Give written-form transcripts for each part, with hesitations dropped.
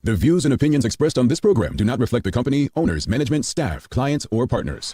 The views and opinions expressed on this program do not reflect the company, owners, management, staff, clients, or partners.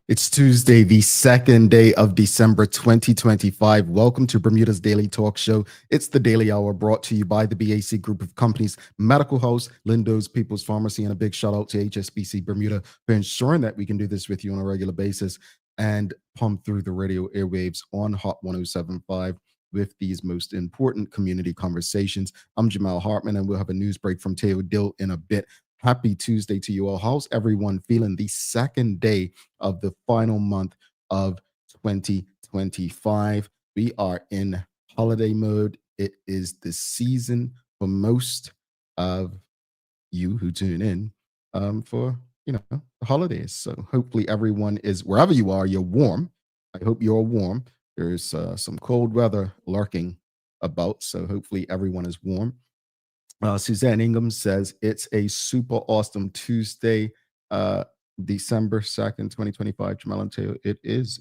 It's Tuesday, the second day of December 2025. Welcome to Bermuda's Daily Talk Show. It's the Daily Hour brought to you by the BAC Group of Companies, Medical House, Lindo's People's Pharmacy, and a big shout out to HSBC Bermuda for ensuring that we can do this with you on a regular basis and pump through the radio airwaves on Hot 107.5 with these most important community conversations. I'm Jamal Hartman, and we'll have a news break from Teo Dill in a bit. Happy Tuesday to you all. How's everyone feeling the second day of the final month of 2025? We are in holiday mode. It is the season for most of you who tune in for the holidays. So hopefully everyone is, wherever you are, you're warm. I hope you're warm. There's some cold weather lurking about, so hopefully everyone is warm. Suzanne Ingham says it's a super awesome Tuesday, December 2nd, 2025. Jamal and Teo, it is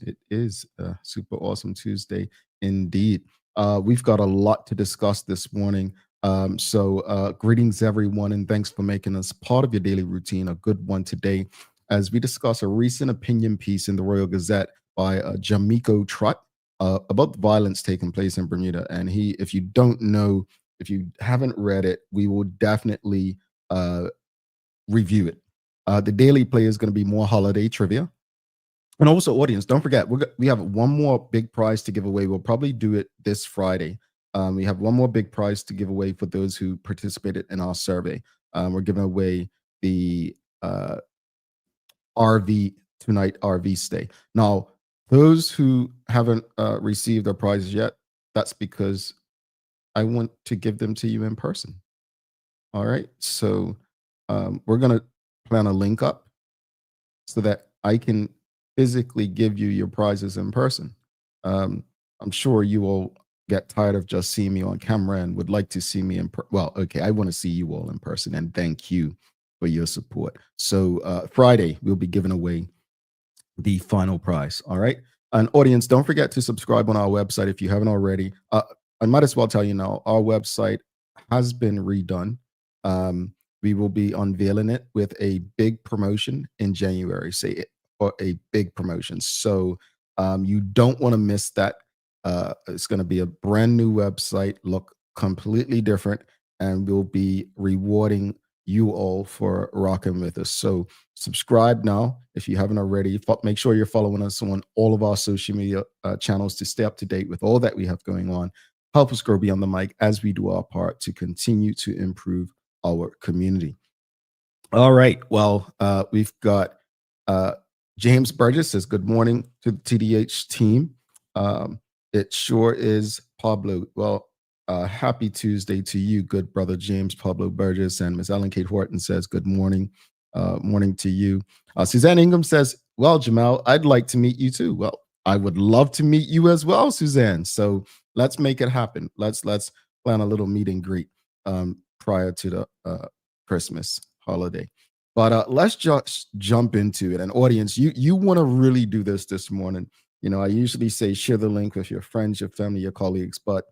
a super awesome Tuesday indeed. We've got a lot to discuss this morning. So greetings everyone, and thanks for making us part of your daily routine, a good one today, as we discuss a recent opinion piece in the Royal Gazette by Jah'Mico Trott about the violence taking place in Bermuda. And if you don't know, if you haven't read it, we will definitely review it. The daily play is going to be more holiday trivia. And also, audience, don't forget, we have one more big prize to give away. We'll probably do it this Friday. We have one more big prize to give away for those who participated in our survey. We're giving away the RV tonight, RV stay. Now, those who haven't received their prizes yet, that's because I want to give them to you in person. All right. So we're going to plan a link up so that I can physically give you your prizes in person. I'm sure you all get tired of just seeing me on camera and would like to see me in well, okay, I want to see you all in person, and thank you for your support. So Friday, we'll be giving away the final prize. All right. And audience, don't forget to subscribe on our website if you haven't already. I might as well tell you now, our website has been redone. We will be unveiling it with a big promotion in January, or a big promotion. So you don't want to miss that. It's going to be a brand new website, look completely different, and we'll be rewarding you all for rocking with us. So subscribe now if you haven't already. Make sure you're following us on all of our social media channels to stay up to date with all that we have going on. Help us grow beyond the mic as we do our part to continue to improve our community. All right. Well, we've got James Burgess says, good morning to the TDH team. It sure is Pablo. Well, happy Tuesday to you, good brother James Pablo Burgess. And Miss Ellen Kate Horton says, good morning. Morning to you. Suzanne Ingham says, well, Jamal, I'd like to meet you too. Well, I would love to meet you as well, Suzanne. So let's make it happen. Let's plan a little meet and greet prior to the Christmas holiday. But let's just jump into it. And audience, you want to really do this morning. I usually say share the link with your friends, your family, your colleagues. But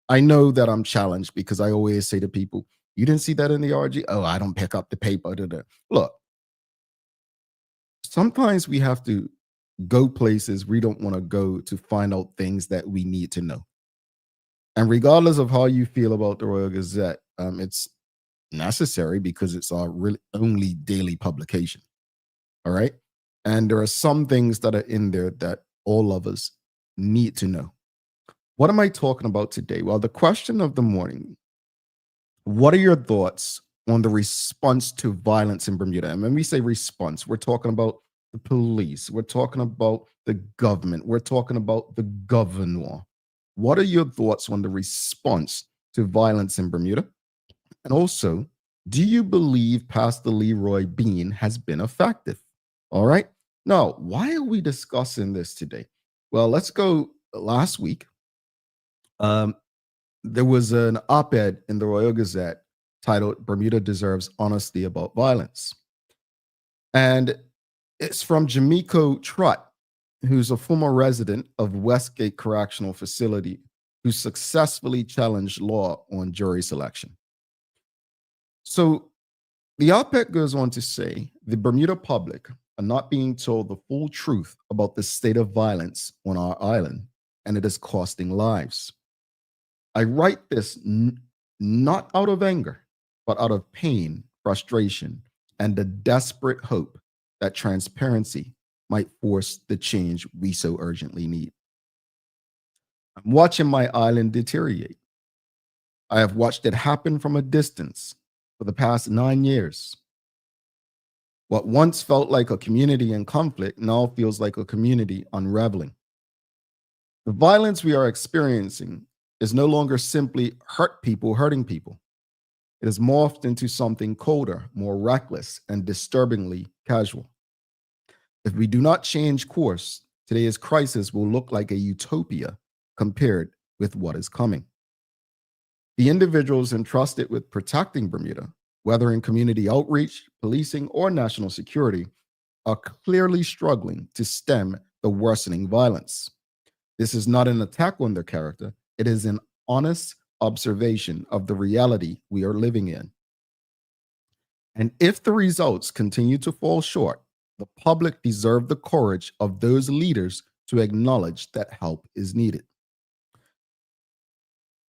I know that I'm challenged because I always say to people, you didn't see that in the RG? Oh, I don't pick up the paper. Look, sometimes we have to go places we don't want to go to find out things that we need to know. And regardless of how you feel about the Royal Gazette, it's necessary because it's our really only daily publication. All right. And there are some things that are in there that all of us need to know. What am I talking about today? Well, the question of the morning: what are your thoughts on the response to violence in Bermuda? And when we say response, we're talking about the police, we're talking about the government, we're talking about the governor. What are your thoughts on the response to violence in Bermuda? And also, do you believe Pastor Leroy Bean has been effective? All right. Now, why are we discussing this today? Well, let's go last week. Um, there was an op ed in the Royal Gazette titled Bermuda Deserves Honesty About Violence. And it's from Jah'Mico Trott, who's a former resident of Westgate Correctional Facility who successfully challenged law on jury selection. So the op ed goes on to say the Bermuda public are not being told the full truth about the state of violence on our island, and it is costing lives. I write this not out of anger, but out of pain, frustration, and the desperate hope that transparency might force the change we so urgently need. I'm watching my island deteriorate. I have watched it happen from a distance for the past 9 years. What once felt like a community in conflict now feels like a community unraveling. The violence we are experiencing is no longer simply hurt people hurting people. It has morphed into something colder, more reckless, and disturbingly casual. If we do not change course, today's crisis will look like a utopia compared with what is coming. The individuals entrusted with protecting Bermuda, whether in community outreach, policing, or national security, are clearly struggling to stem the worsening violence. This is not an attack on their character, it is an honest observation of the reality we are living in. And if the results continue to fall short, the public deserve the courage of those leaders to acknowledge that help is needed.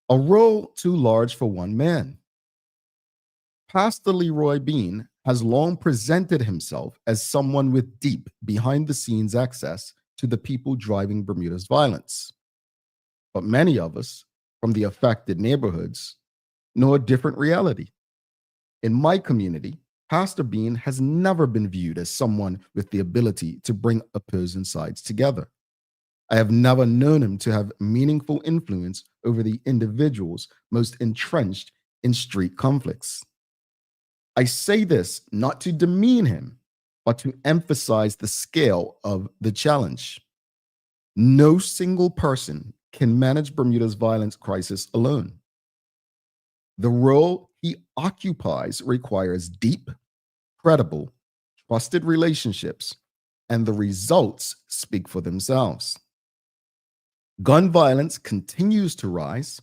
A role too large for one man. Pastor Leroy Bean has long presented himself as someone with deep behind the scenes access to the people driving Bermuda's violence. But many of us from the affected neighborhoods know a different reality. In my community, Pastor Bean has never been viewed as someone with the ability to bring opposing sides together. I have never known him to have meaningful influence over the individuals most entrenched in street conflicts. I say this not to demean him, but to emphasize the scale of the challenge. No single person can manage Bermuda's violence crisis alone. The role he occupies requires deep, credible, trusted relationships, and the results speak for themselves. Gun violence continues to rise,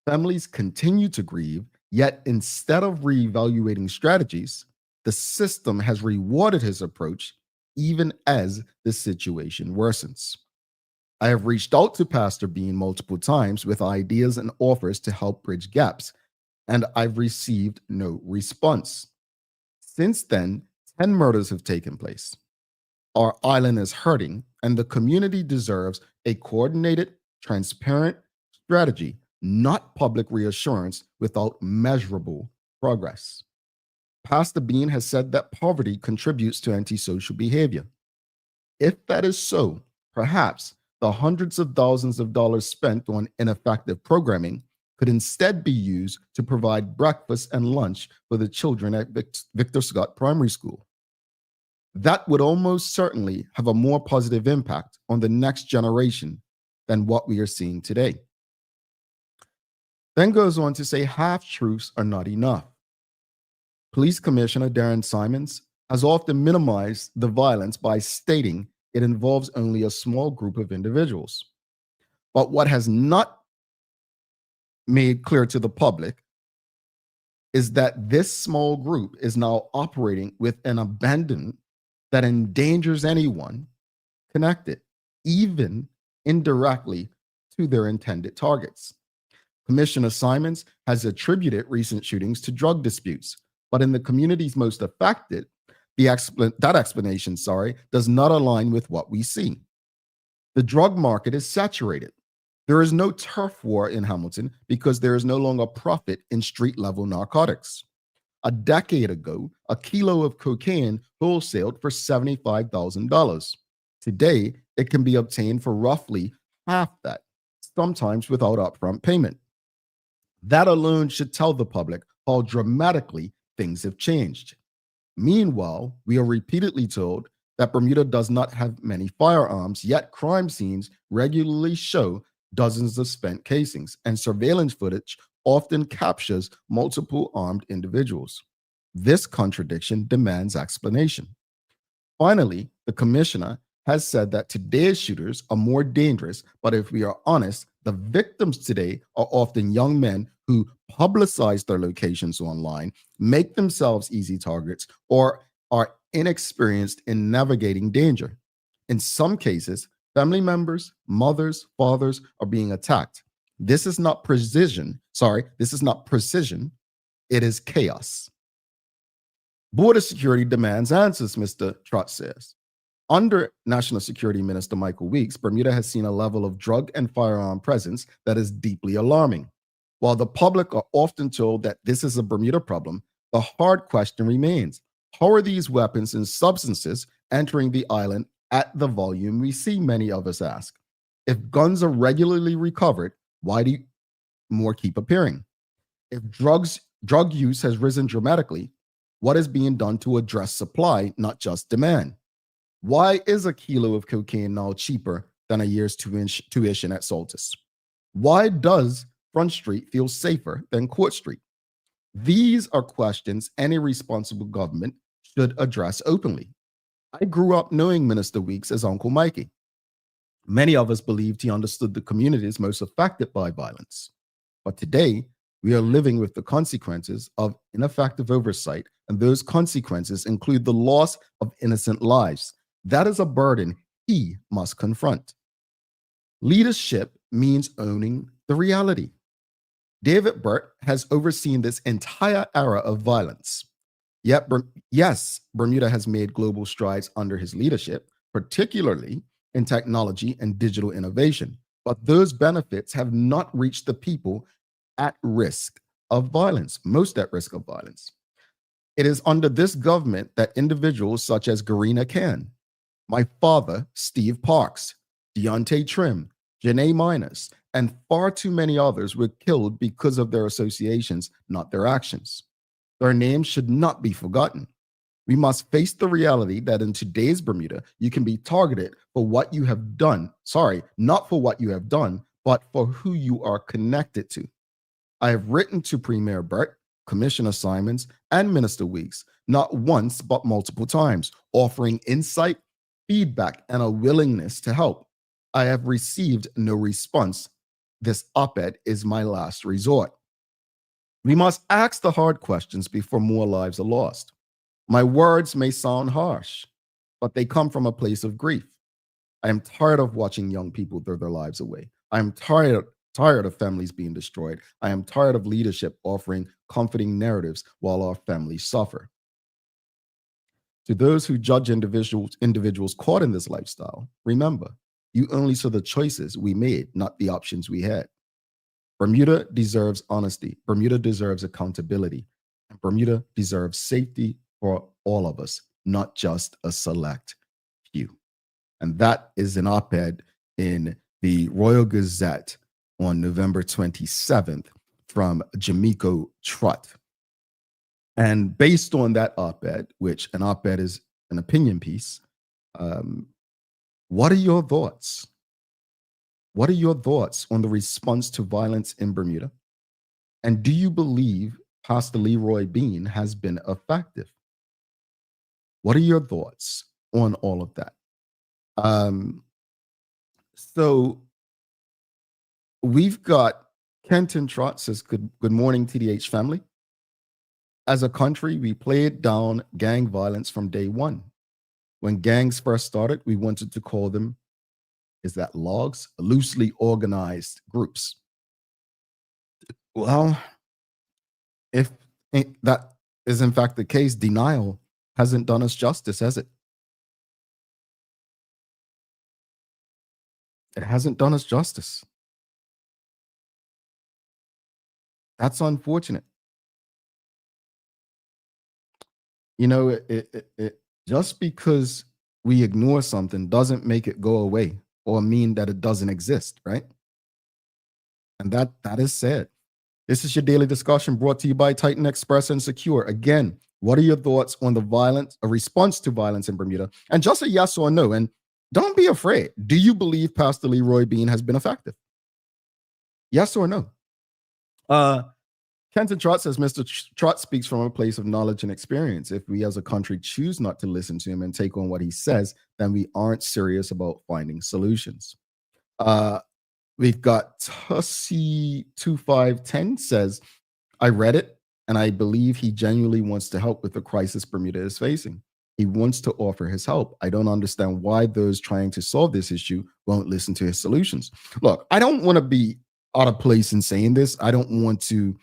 families continue to grieve, yet instead of reevaluating strategies, the system has rewarded his approach even as the situation worsens. I have reached out to Pastor Bean multiple times with ideas and offers to help bridge gaps, and I've received no response. Since then, 10 murders have taken place. Our island is hurting, and the community deserves a coordinated, transparent strategy, not public reassurance without measurable progress. Pastor Bean has said that poverty contributes to antisocial behavior. If that is so, perhaps the hundreds of thousands of dollars spent on ineffective programming could instead be used to provide breakfast and lunch for the children at Victor Scott Primary School. That would almost certainly have a more positive impact on the next generation than what we are seeing today. Then goes on to say half truths are not enough. Police Commissioner Darren Simons has often minimized the violence by stating it involves only a small group of individuals. But what has not made clear to the public is that this small group is now operating with an abandon that endangers anyone connected, even indirectly to their intended targets. Commissioner Simons has attributed recent shootings to drug disputes, but in the communities most affected, that explanation, does not align with what we see. The drug market is saturated. There is no turf war in Hamilton because there is no longer profit in street-level narcotics. A decade ago, a kilo of cocaine wholesaled for $75,000. Today, it can be obtained for roughly half that, sometimes without upfront payment. That alone should tell the public how dramatically things have changed. Meanwhile, we are repeatedly told that Bermuda does not have many firearms, yet crime scenes regularly show dozens of spent casings, and surveillance footage often captures multiple armed individuals. This contradiction demands explanation. Finally, the commissioner has said that today's shooters are more dangerous, but if we are honest, the victims today are often young men who publicize their locations online, make themselves easy targets, or are inexperienced in navigating danger. In some cases, family members, mothers, fathers are being attacked. This is not precision. This is not precision. It is chaos. Border security demands answers, Mr. Trott says. Under National Security Minister Michael Weeks, Bermuda has seen a level of drug and firearm presence that is deeply alarming. While the public are often told that this is a Bermuda problem, the hard question remains: how are these weapons and substances entering the island at the volume we see, many of us ask? If guns are regularly recovered, why do more keep appearing? If drug use has risen dramatically, what is being done to address supply, not just demand? Why is a kilo of cocaine now cheaper than a year's tuition at Saltus? Why does Front Street feel safer than Court Street? These are questions any responsible government should address openly. I grew up knowing Minister Weeks as Uncle Mikey. Many of us believed he understood the communities most affected by violence. But today, we are living with the consequences of ineffective oversight, and those consequences include the loss of innocent lives. That is a burden he must confront. Leadership means owning the reality. David Burt has overseen this entire era of violence. Yet, yes, Bermuda has made global strides under his leadership, particularly in technology and digital innovation. But those benefits have not reached the people at risk of violence, most at risk of violence. It is under this government that individuals such as Garina Can, my father, Steve Parks, Deontay Trim, Janae Miners, and far too many others were killed because of their associations, not their actions. Their names should not be forgotten. We must face the reality that in today's Bermuda, you can be targeted for what you have done. Not for what you have done, but for who you are connected to. I have written to Premier Burt, Commissioner Simons, and Minister Weeks, not once, but multiple times, offering insight, feedback, and a willingness to help. I have received no response. This op-ed is my last resort. We must ask the hard questions before more lives are lost. My words may sound harsh, but they come from a place of grief. I am tired of watching young people throw their lives away. I am tired of families being destroyed. I am tired of leadership offering comforting narratives while our families suffer. To those who judge individuals caught in this lifestyle, remember, you only saw the choices we made, not the options we had. Bermuda deserves honesty. Bermuda deserves accountability. And Bermuda deserves safety for all of us, not just a select few. And that is an op-ed in the Royal Gazette on November 27th from Jah'Mico Trott. And based on that op-ed, which an op-ed is an opinion piece, what are your thoughts? What are your thoughts on the response to violence in Bermuda? And do you believe Pastor Leroy Bean has been effective? What are your thoughts on all of that? So we've got Kenton Trott says, good morning, TDH family. As a country, we played down gang violence from day one. When gangs first started, we wanted to call them, logs, loosely organized groups. Well, if that is in fact the case, denial hasn't done us justice, has it? It hasn't done us justice. That's unfortunate. You know, just because we ignore something doesn't make it go away or mean that it doesn't exist, right? And that is sad. This is your daily discussion brought to you by Titan Express and Secure. Again, what are your thoughts on the violence, a response to violence in Bermuda? And just a yes or no. And don't be afraid. Do you believe Pastor Leroy Bean has been effective? Yes or no? Kenton Trott says Mr. Trott speaks from a place of knowledge and experience. If we as a country choose not to listen to him and take on what he says, then we aren't serious about finding solutions. We've got Tussie2510 says, I read it and I believe he genuinely wants to help with the crisis Bermuda is facing. He wants to offer his help. I don't understand why those trying to solve this issue won't listen to his solutions. Look, I don't want to be out of place in saying this. I don't want to.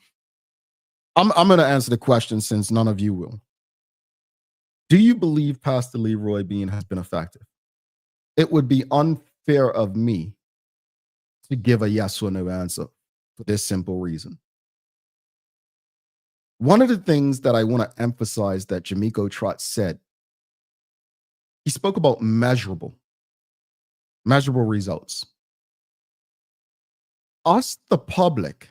I'm going to answer the question since none of you will. Do you believe Pastor Leroy Bean has been effective? It would be unfair of me to give a yes or no answer for this simple reason. One of the things that I want to emphasize that Jah'Mico Trott said, he spoke about measurable results. Us, the public,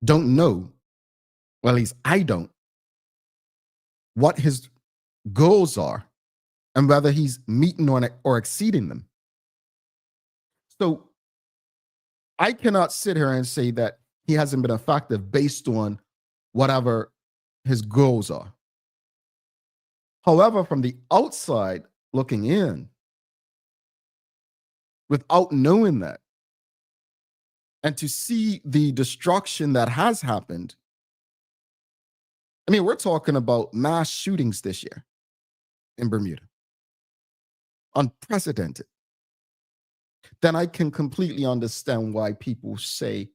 don't know, well, at least I don't, what his goals are and whether he's meeting or exceeding them. So I cannot sit here and say that he hasn't been effective based on whatever his goals are. However, from the outside looking in, without knowing that, and to see the destruction that has happened, I mean, we're talking about mass shootings this year in Bermuda. Unprecedented. Then I can completely understand why people say,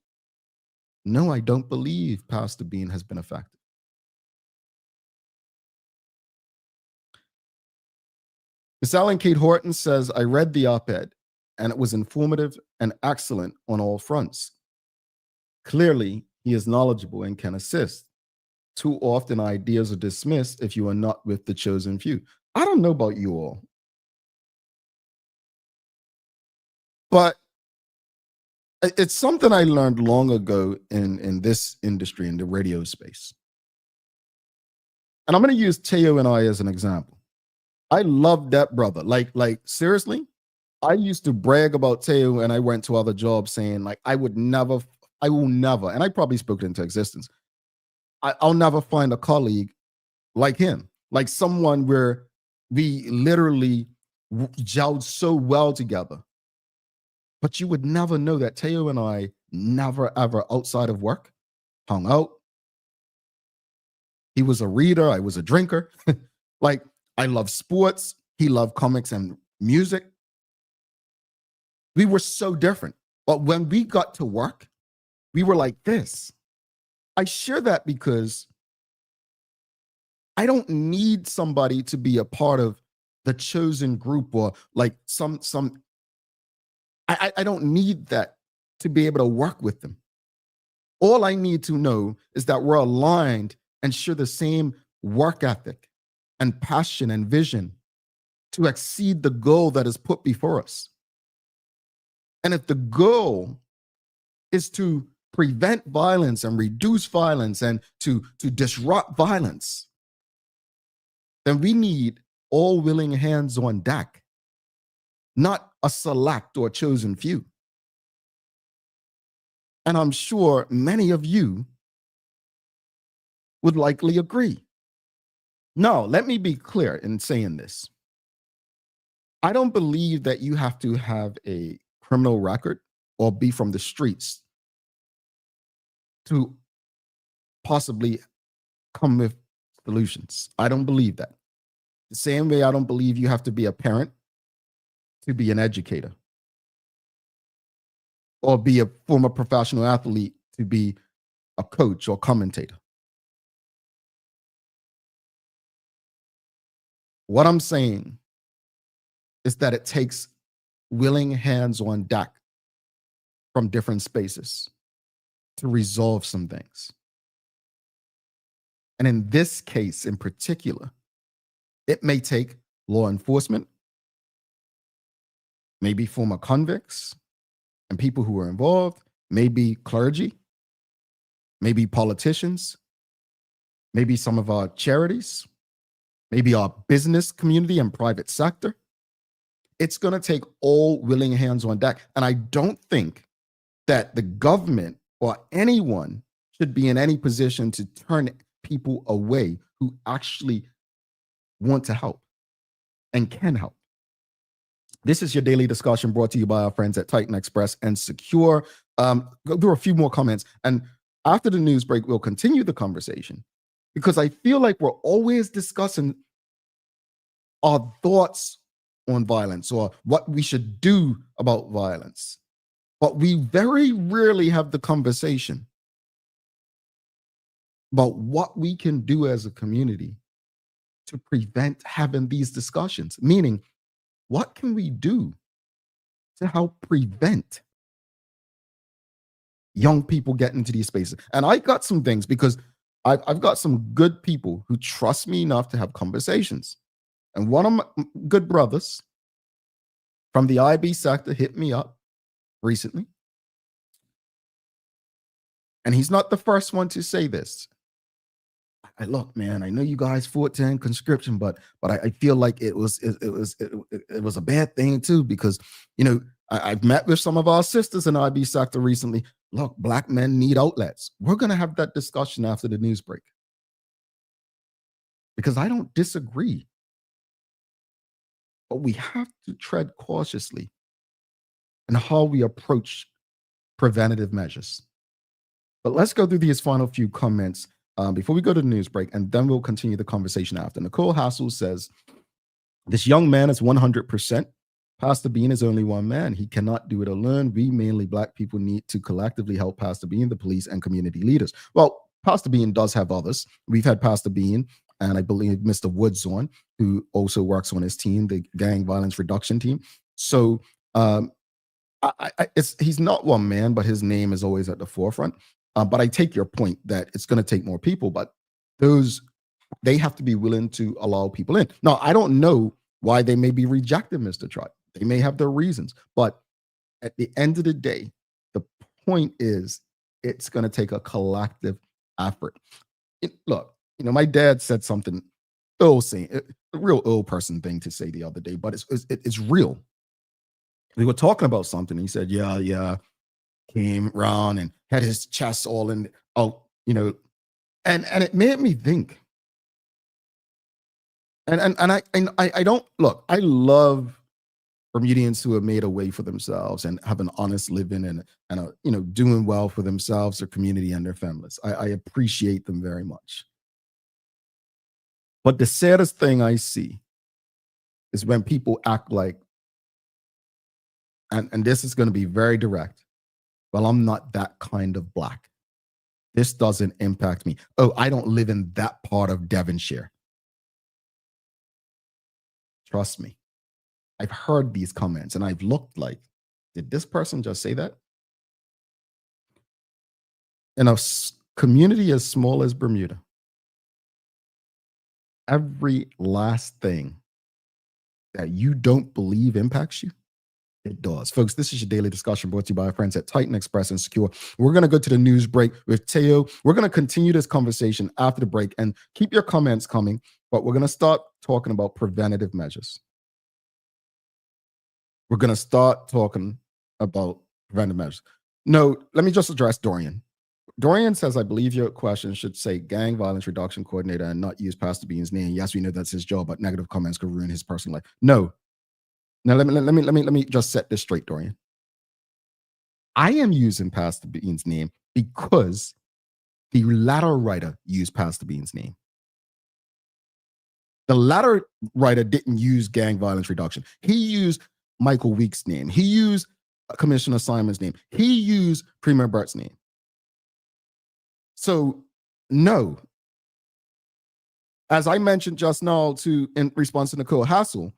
no, I don't believe Pastor Bean has been effective. Miss Ellen Kate Horton says, I read the op-ed and it was informative and excellent on all fronts. Clearly, he is knowledgeable and can assist. Too often, ideas are dismissed if you are not with the chosen few. I don't know about you all, but it's something I learned long ago in this industry, in the radio space. And I'm going to use Teo and I as an example. I love that brother. Like seriously, I used to brag about Teo and I went to other jobs saying like, I will never, and I probably spoke it into existence. I'll never find a colleague like him, like someone where we literally gelled so well together. But you would never know that Teo and I never, ever outside of work hung out. He was a reader. I was a drinker. Like, I love sports. He loved comics and music. We were so different. But when we got to work, we were like this. I share that because I don't need somebody to be a part of the chosen group or like I don't need that to be able to work with them. All I need to know is that we're aligned and share the same work ethic and passion and vision to exceed the goal that is put before us. And if the goal is to prevent violence and reduce violence and to disrupt violence, then we need all willing hands on deck, not a select or chosen few. And I'm sure many of you would likely agree. Now, let me be clear in saying this. I don't believe that you have to have a criminal record or be from the streets to possibly come with solutions. I don't believe that. The same way I don't believe you have to be a parent to be an educator. or be a former professional athlete to be a coach or commentator. What I'm saying is that it takes willing hands on deck from different spaces to resolve some things. And in this case in particular, it may take law enforcement, maybe former convicts and people who are involved, maybe clergy, maybe politicians, maybe some of our charities, maybe our business community and private sector. It's going to take all willing hands on deck. And I don't think that the government or anyone should be in any position to turn people away who actually want to help and can help. This is your daily discussion brought to you by our friends at Titan Express and Secure. Go through a few more comments. And after the news break, we'll continue the conversation because I feel like we're always discussing our thoughts on violence or what we should do about violence. But we very rarely have the conversation about what we can do as a community to prevent having these discussions. Meaning, what can we do to help prevent young people getting into these spaces? And I got some things because I've got some good people who trust me enough to have conversations. And one of my good brothers from the IB sector hit me up recently. And he's not the first one to say this. Look, man, I know you guys fought to end conscription, but I feel like it was a bad thing too, because I've met with some of our sisters in IB sector recently. Look, Black men need outlets. We're gonna have that discussion after the news break. Because I don't disagree. But we have to tread cautiously in how we approach preventative measures. But let's go through these final few comments before we go to the news break, and then we'll continue the conversation after. Nicole Hassel says, this young man is 100%. Pastor Bean is only one man. He cannot do it alone. We, mainly Black people, need to collectively help Pastor Bean, the police, and community leaders. Well, Pastor Bean does have others. We've had Pastor Bean, and I believe Mr. Woods on, who also works on his team, the gang violence reduction team. So he's not one man, but his name is always at the forefront. But I take your point that it's going to take more people, but they have to be willing to allow people in. Now, I don't know why they may be rejected, Mr. Trott. They may have their reasons, but at the end of the day, the point is it's going to take a collective effort. Look, my dad said something, a real old person thing to say the other day, but it's real. We were talking about something. He said, yeah, came around and had his chest all and it made me think. And I don't look. I love Bermudians who have made a way for themselves and have an honest living and doing well for themselves, their community, and their families. I appreciate them very much. But the saddest thing I see is when people act like, and this is going to be very direct, well, I'm not that kind of Black. This doesn't impact me. Oh, I don't live in that part of Devonshire. Trust me. I've heard these comments and I've looked like, did this person just say that? In a community as small as Bermuda, every last thing that you don't believe impacts you, it does. Folks, this is your daily discussion brought to you by our friends at Titan Express and Secure. We're going to go to the news break with Teo. We're going to continue this conversation after the break, and keep your comments coming, but we're going to start talking about preventative measures. We're going to start talking about preventive measures. No, let me just address Dorian. Dorian says, I believe your question should say gang violence reduction coordinator and not use Pastor Bean's name. Yes, we know that's his job, but negative comments could ruin his personal life. No. Now, let me just set this straight, Dorian. I am using Pastor Bean's name because the letter writer used Pastor Bean's name. The letter writer didn't use gang violence reduction. He used Michael Weeks' name. He used Commissioner Simon's name. He used Premier Bert's name. So, no. As I mentioned just now in response to Nicole Hassel,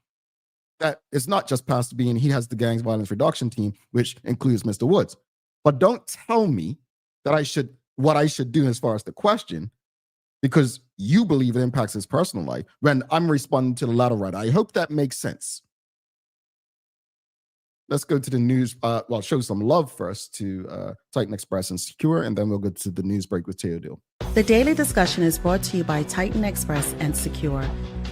that it's not just Pastor B and he has the gangs violence reduction team, which includes Mr. Woods. But don't tell me that what I should do as far as the question, because you believe it impacts his personal life when I'm responding to the latter right. I hope that makes sense. Let's go to the news. Show some love first to Titan Express and Secure, and then we'll go to the news break with Teodil. The Daily Discussion is brought to you by Titan Express and Secure.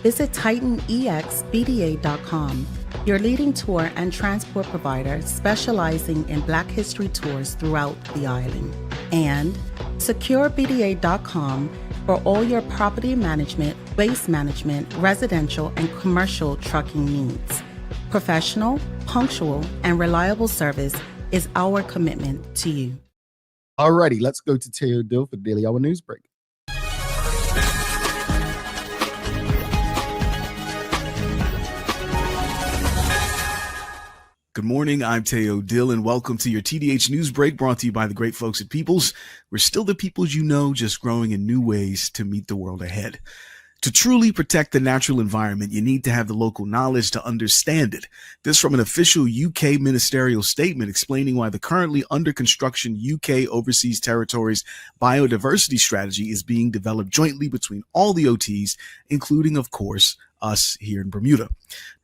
Visit TitanEXBDA.com, your leading tour and transport provider specializing in Black History tours throughout the island. And SecureBDA.com for all your property management, waste management, residential, and commercial trucking needs. Professional, punctual, and reliable service is our commitment to you. Alrighty, let's go to Teodil for Daily Hour News Break. Good morning, I'm Teodil, and welcome to your TDH News Break brought to you by the great folks at Peoples. We're still the Peoples you know, just growing in new ways to meet the world ahead. To truly protect the natural environment, you need to have the local knowledge to understand it. This from an official UK ministerial statement explaining why the currently under construction UK Overseas Territories biodiversity strategy is being developed jointly between all the OTs, including, of course, us here in Bermuda.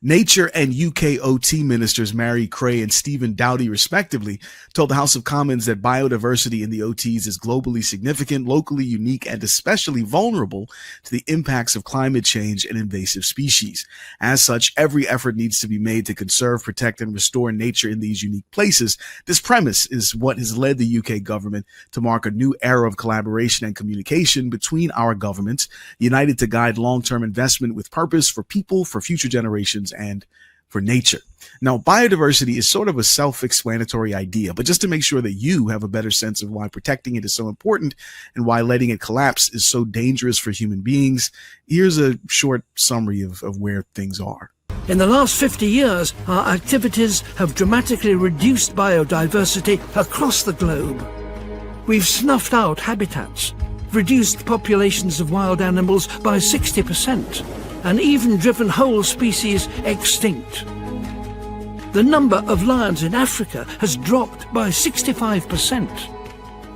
Nature and UK OT ministers Mary Cray and Stephen Dowdy, respectively, told the House of Commons that biodiversity in the OTs is globally significant, locally unique, and especially vulnerable to the impacts of climate change and invasive species. As such, every effort needs to be made to conserve, protect, and restore nature in these unique places. This premise is what has led the UK government to mark a new era of collaboration and communication between our governments, united to guide long-term investment with purpose for people, for future generations, and for nature. Now, biodiversity is sort of a self-explanatory idea, but just to make sure that you have a better sense of why protecting it is so important and why letting it collapse is so dangerous for human beings, here's a short summary of where things are. In the last 50 years, our activities have dramatically reduced biodiversity across the globe. We've snuffed out habitats, reduced populations of wild animals by 60%, and even driven whole species extinct. The number of lions in Africa has dropped by 65%.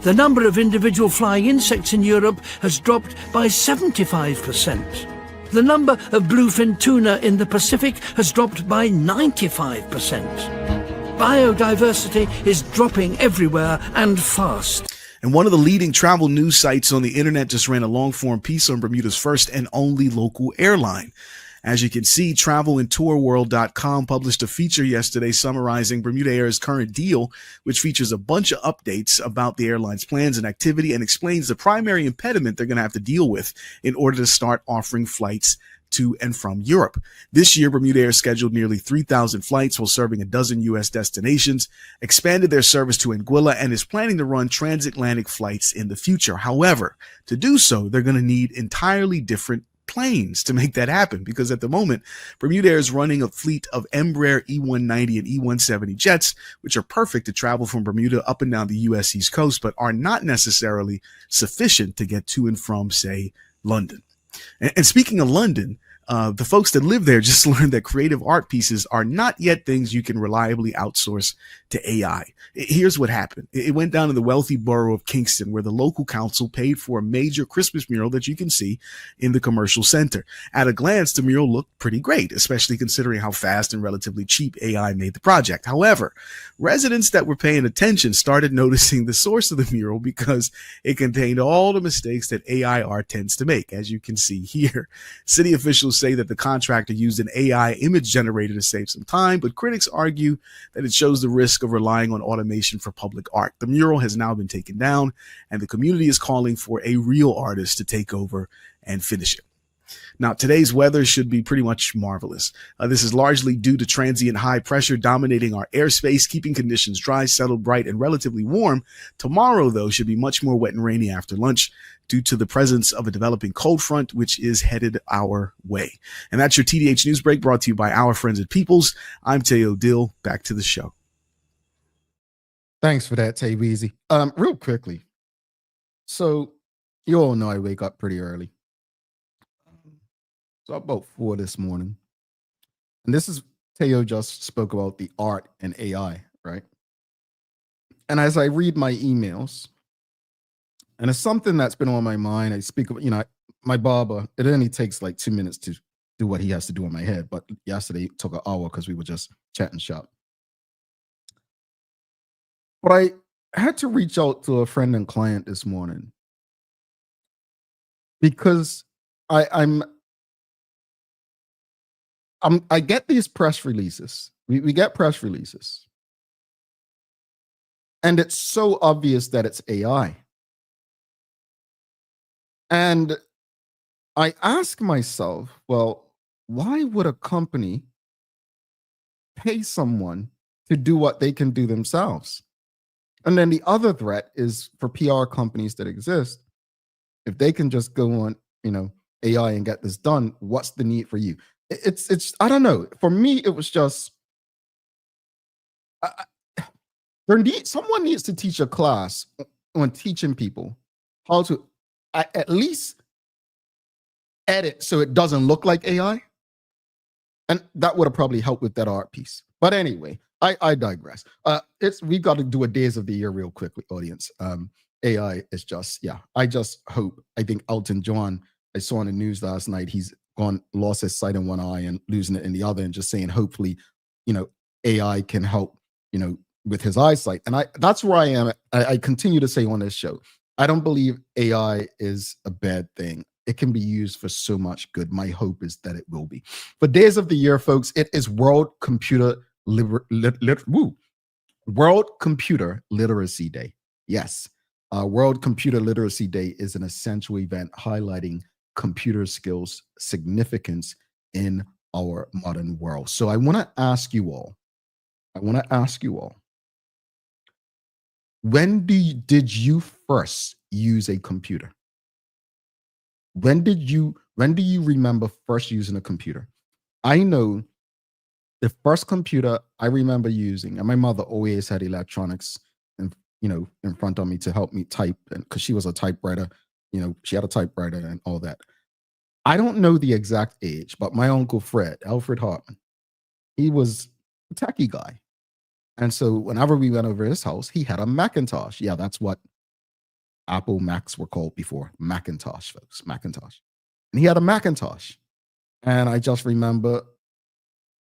The number of individual flying insects in Europe has dropped by 75%. The number of bluefin tuna in the Pacific has dropped by 95%. Biodiversity is dropping everywhere and fast. And one of the leading travel news sites on the internet just ran a long-form piece on Bermuda's first and only local airline. As you can see, travelandtourworld.com published a feature yesterday summarizing Bermuda Air's current deal, which features a bunch of updates about the airline's plans and activity and explains the primary impediment they're going to have to deal with in order to start offering flights to and from Europe. This year, Bermuda Air scheduled nearly 3,000 flights while serving a dozen U.S. destinations, expanded their service to Anguilla, and is planning to run transatlantic flights in the future. However, to do so, they're going to need entirely different planes to make that happen, because at the moment, Bermuda Air is running a fleet of Embraer E190 and E170 jets, which are perfect to travel from Bermuda up and down the U.S. East Coast, but are not necessarily sufficient to get to and from, say, London. And speaking of London, the folks that live there just learned that creative art pieces are not yet things you can reliably outsource to AI. Here's what happened. It went down to the wealthy borough of Kingston, where the local council paid for a major Christmas mural that you can see in the commercial center. At a glance, the mural looked pretty great, especially considering how fast and relatively cheap AI made the project. However, residents that were paying attention started noticing the source of the mural because it contained all the mistakes that AI art tends to make, as you can see here. City officials say that the contractor used an AI image generator to save some time, but critics argue that it shows the risk of relying on automation for public art. The mural has now been taken down, and the community is calling for a real artist to take over and finish it. Now, today's weather should be pretty much marvelous. This is largely due to transient high pressure dominating our airspace, keeping conditions dry, settled, bright, and relatively warm. Tomorrow, though, should be much more wet and rainy after lunch due to the presence of a developing cold front, which is headed our way. And that's your TDH News Break brought to you by our friends at Peoples. I'm Teodil. Back to the show. Thanks for that, Tay Weezy. Real quickly. So you all know I wake up pretty early. So about 4 this morning. And this is Teo just spoke about the art and AI, right? And as I read my emails, and it's something that's been on my mind. I speak of, my barber, it only takes like 2 minutes to do what he has to do on my head. But yesterday it took an hour because we were just chatting shop. But I had to reach out to a friend and client this morning because I get these press releases. We get press releases. And it's so obvious that it's AI. And I ask myself, well, why would a company pay someone to do what they can do themselves? And then the other threat is for PR companies that exist. If they can just go on, AI and get this done, what's the need for you? It's I don't know. For me, it was just someone needs to teach a class on teaching people how to at least edit so it doesn't look like AI. And that would have probably helped with that art piece. But anyway, I digress. We've got to do a days of the year real quickly, audience. AI is just, I think Elton John, I saw in the news last night, he's lost his sight in one eye and losing it in the other, and just saying, hopefully, AI can help, with his eyesight. And that's where I am. I continue to say on this show, I don't believe AI is a bad thing. It can be used for so much good. My hope is that it will be. For days of the year, folks, it is World Computer Literacy Day. Yes, World Computer Literacy Day is an essential event highlighting computer skills significance in our modern world. So I want to ask you all, when did you first use a computer? When do you remember first using a computer? I know the first computer I remember using, and my mother always had electronics in front of me to help me type, and because she was a typewriter, she had a typewriter and all that. I don't know the exact age, but my uncle Fred, Alfred Hartman, he was a techie guy. And so whenever we went over his house, he had a Macintosh. Yeah, that's what Apple Macs were called before. Macintosh, folks, Macintosh. And he had a Macintosh. And I just remember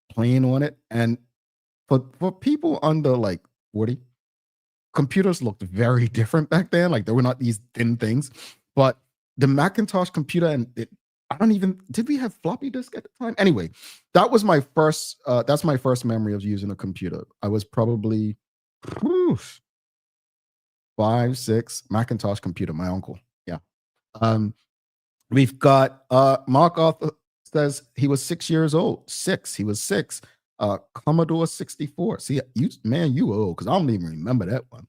playing on it. And for people under like 40, computers looked very different back then. Like there were not these thin things. But the Macintosh computer, and did we have floppy disk at the time? Anyway, that was my first, that's my first memory of using a computer. I was probably 5, 6, Macintosh computer, my uncle. Yeah. We've got Mark Arthur says he was 6 years old. He was 6. Commodore 64. See, you old, because I don't even remember that one.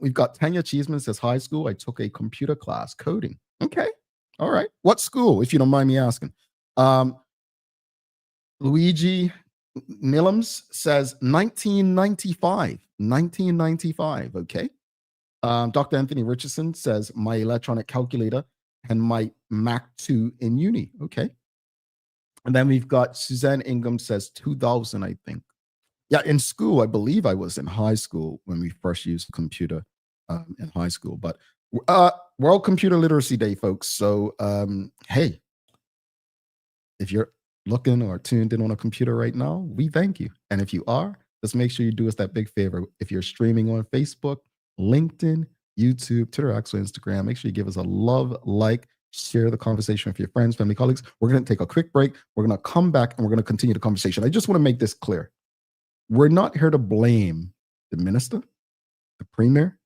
We've got Tanya Cheeseman says high school. I took a computer class, coding. Okay. All right. What school, if you don't mind me asking? Luigi Nilams says 1995. 1995. Okay. Dr. Anthony Richardson says my electronic calculator and my Mac 2 in uni. Okay. And then we've got Suzanne Ingham says 2000, I think. Yeah, in school, I believe I was in high school when we first used a computer in high school. But World Computer Literacy Day, folks. So, hey, if you're looking or tuned in on a computer right now, we thank you. And if you are, just make sure you do us that big favor. If you're streaming on Facebook, LinkedIn, YouTube, Twitter, X, or Instagram, make sure you give us a love, like, share the conversation with your friends, family, colleagues. We're going to take a quick break. We're going to come back and we're going to continue the conversation. I just want to make this clear. We're not here to blame the minister, the premier,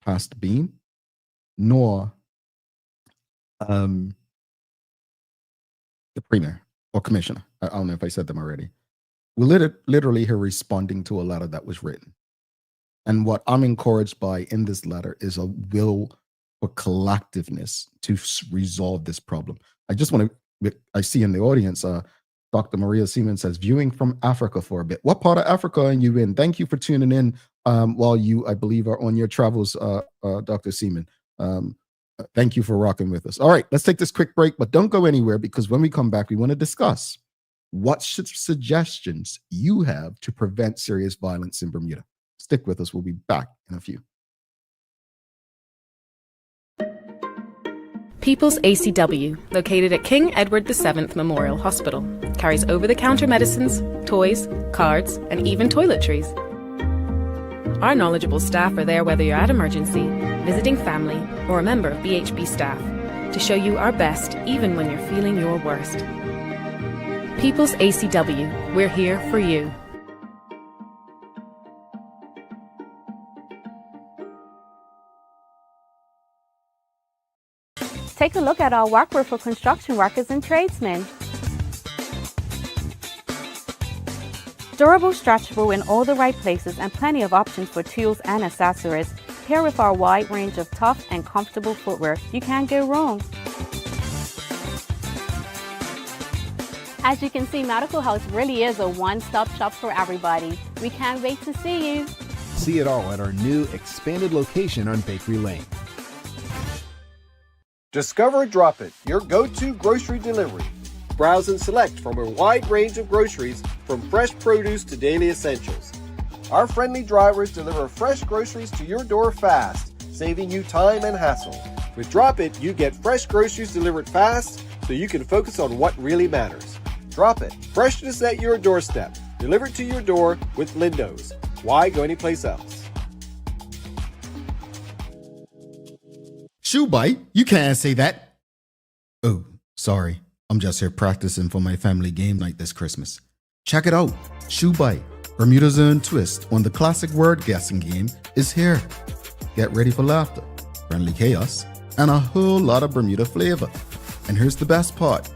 Pastor Bean, nor the premier or commissioner. I don't know if I said them already. We're literally here responding to a letter that was written. And what I'm encouraged by in this letter is a will for collectiveness to resolve this problem. I just want to, I see in the audience, Dr. Maria Seaman says, viewing from Africa for a bit. What part of Africa are you in? Thank you for tuning in while you, I believe, are on your travels, Dr. Seaman. Thank you for rocking with us. All right, let's take this quick break, but don't go anywhere, because when we come back, we want to discuss what suggestions you have to prevent serious violence in Bermuda. Stick with us. We'll be back in a few. People's ACW, located at King Edward VII Memorial Hospital, carries over-the-counter medicines, toys, cards, and even toiletries. Our knowledgeable staff are there whether you're at emergency, visiting family, or a member of BHB staff, to show you our best even when you're feeling your worst. People's ACW, we're here for you. Take a look at our workwear for construction workers and tradesmen. Durable, stretchable in all the right places, and plenty of options for tools and accessories. Pair with our wide range of tough and comfortable footwear. You can't go wrong. As you can see, Medical House really is a one-stop shop for everybody. We can't wait to see you. See it all at our new expanded location on Bakery Lane. Discover Drop It, your go-to grocery delivery. Browse and select from a wide range of groceries, from fresh produce to daily essentials. Our friendly drivers deliver fresh groceries to your door fast, saving you time and hassle. With Drop It, you get fresh groceries delivered fast so you can focus on what really matters. Drop It, freshness at your doorstep, delivered to your door with Lindo's. Why go anyplace else? Shoe bite? You can't say that. Oh, sorry. I'm just here practicing for my family game night this Christmas. Check it out. Shoe bite, Bermuda's own twist on the classic word guessing game, is here. Get ready for laughter, friendly chaos, and a whole lot of Bermuda flavor. And here's the best part.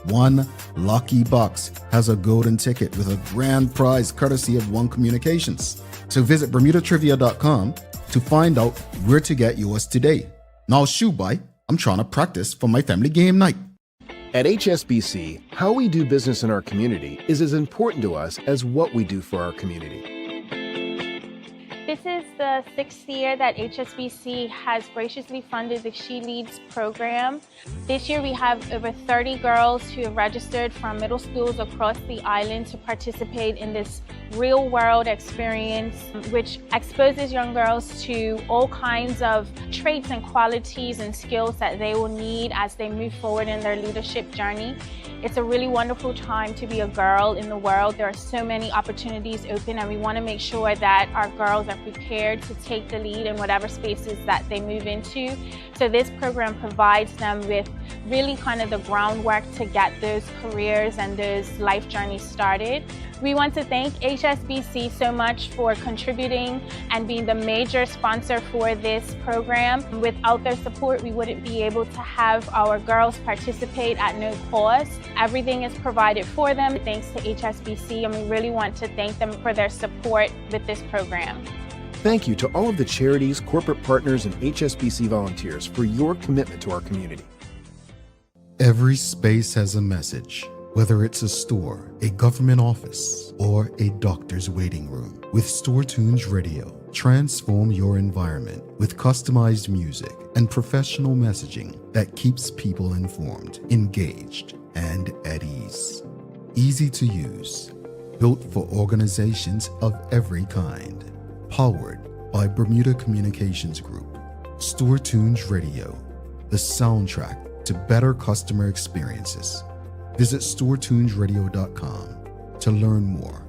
One lucky box has a golden ticket with a grand prize courtesy of One Communications. So visit BermudaTrivia.com to find out where to get yours today. Now, shoe bite, I'm trying to practice for my family game night. At HSBC, how we do business in our community is as important to us as what we do for our community. This is the 6th year that HSBC has graciously funded the She Leads program. This year we have over 30 girls who have registered from middle schools across the island to participate in this real-world experience, which exposes young girls to all kinds of traits and qualities and skills that they will need as they move forward in their leadership journey. It's a really wonderful time to be a girl in the world. There are so many opportunities open, and we want to make sure that our girls are prepared to take the lead in whatever spaces that they move into. So this program provides them with really kind of the groundwork to get those careers and those life journeys started. We want to thank HSBC so much for contributing and being the major sponsor for this program. Without their support, we wouldn't be able to have our girls participate at no cost. Everything is provided for them thanks to HSBC, and we really want to thank them for their support with this program. Thank you to all of the charities, corporate partners, and HSBC volunteers for your commitment to our community. Every space has a message, whether it's a store, a government office, or a doctor's waiting room. With Store Tunes Radio, transform your environment with customized music and professional messaging that keeps people informed, engaged, and at ease. Easy to use, built for organizations of every kind. Powered by Bermuda Communications Group. Store Tunes Radio, the soundtrack to better customer experiences. Visit StoreTunesRadio.com to learn more.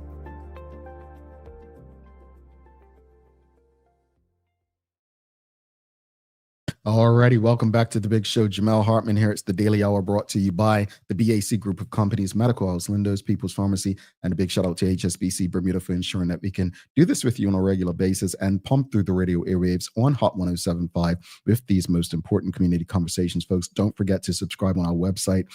Alrighty, welcome back to the big show. Jamel Hartman here. It's the Daily Hour brought to you by the BAC Group of Companies, Medical House, Lindo's, People's Pharmacy, and a big shout out to HSBC Bermuda for ensuring that we can do this with you on a regular basis and pump through the radio airwaves on Hot 107.5 with these most important community conversations. Folks, don't forget to subscribe on our website.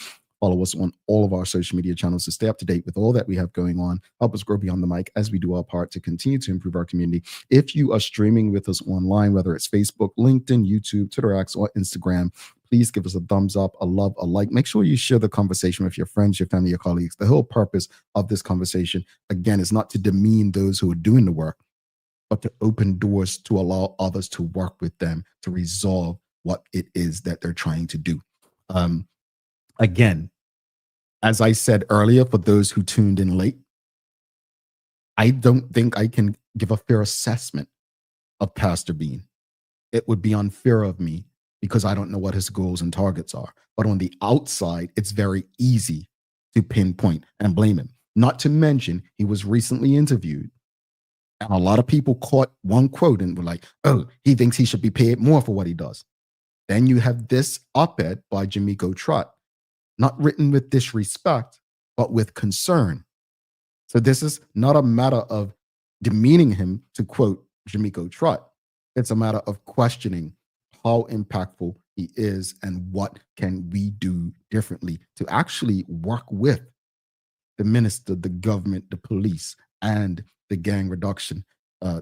Follow us on all of our social media channels to stay up to date with all that we have going on. Help us grow beyond the mic as we do our part to continue to improve our community. If you are streaming with us online, whether it's Facebook, LinkedIn, YouTube, Twitter X, or Instagram, please give us a thumbs up, a love, a like. Make sure you share the conversation with your friends, your family, your colleagues. The whole purpose of this conversation, again, is not to demean those who are doing the work, but to open doors to allow others to work with them to resolve what it is that they're trying to do. Again, as I said earlier, for those who tuned in late, I don't think I can give a fair assessment of Pastor Bean. It would be unfair of me because I don't know what his goals and targets are. But on the outside, it's very easy to pinpoint and blame him. Not to mention, he was recently interviewed, and a lot of people caught one quote and were like, oh, he thinks he should be paid more for what he does. Then you have this op-ed by Jah'Mico Trott, not written with disrespect, but with concern. So this is not a matter of demeaning him, to quote Jah'Mico Trott. It's a matter of questioning how impactful he is and what can we do differently to actually work with the minister, the government, the police, and the gang reduction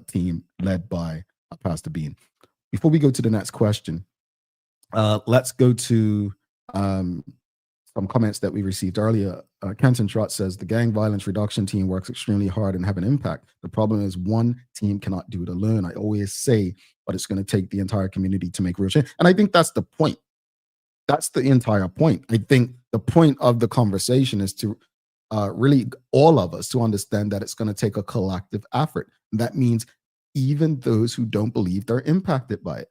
team led by Pastor Bean. Before we go to the next question, let's go to some comments that we received earlier. Kenton Trott says, the gang violence reduction team works extremely hard and have an impact. The problem is one team cannot do it alone. I always say, but it's going to take the entire community to make real change. And I think that's the point. That's the entire point. I think the point of the conversation is to really all of us to understand that it's going to take a collective effort. And that means even those who don't believe they're impacted by it.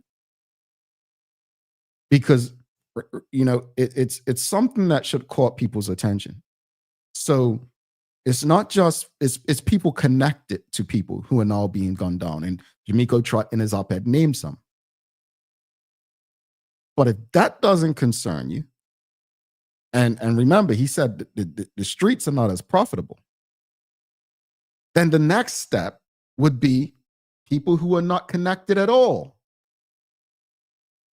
Because it's something that should caught people's attention. So it's not just, it's people connected to people who are now being gunned down. And Jah'Mico Trott in his op-ed named some. But if that doesn't concern you, and remember, he said the streets are not as profitable, then the next step would be people who are not connected at all.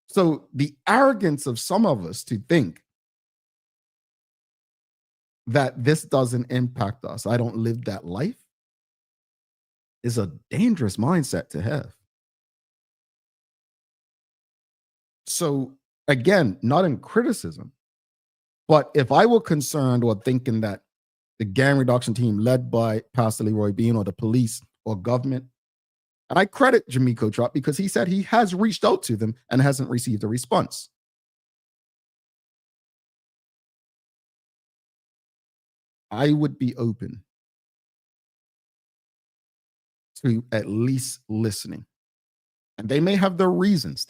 So the arrogance of some of us to think that this doesn't impact us, I don't live that life, is a dangerous mindset to have. So again, not in criticism, but if I were concerned or thinking that the gang reduction team led by Pastor Leroy Bean or the police or government, and I credit Jah'Mico Trott because he said he has reached out to them and hasn't received a response. I would be open to at least listening. And they may have their reasons.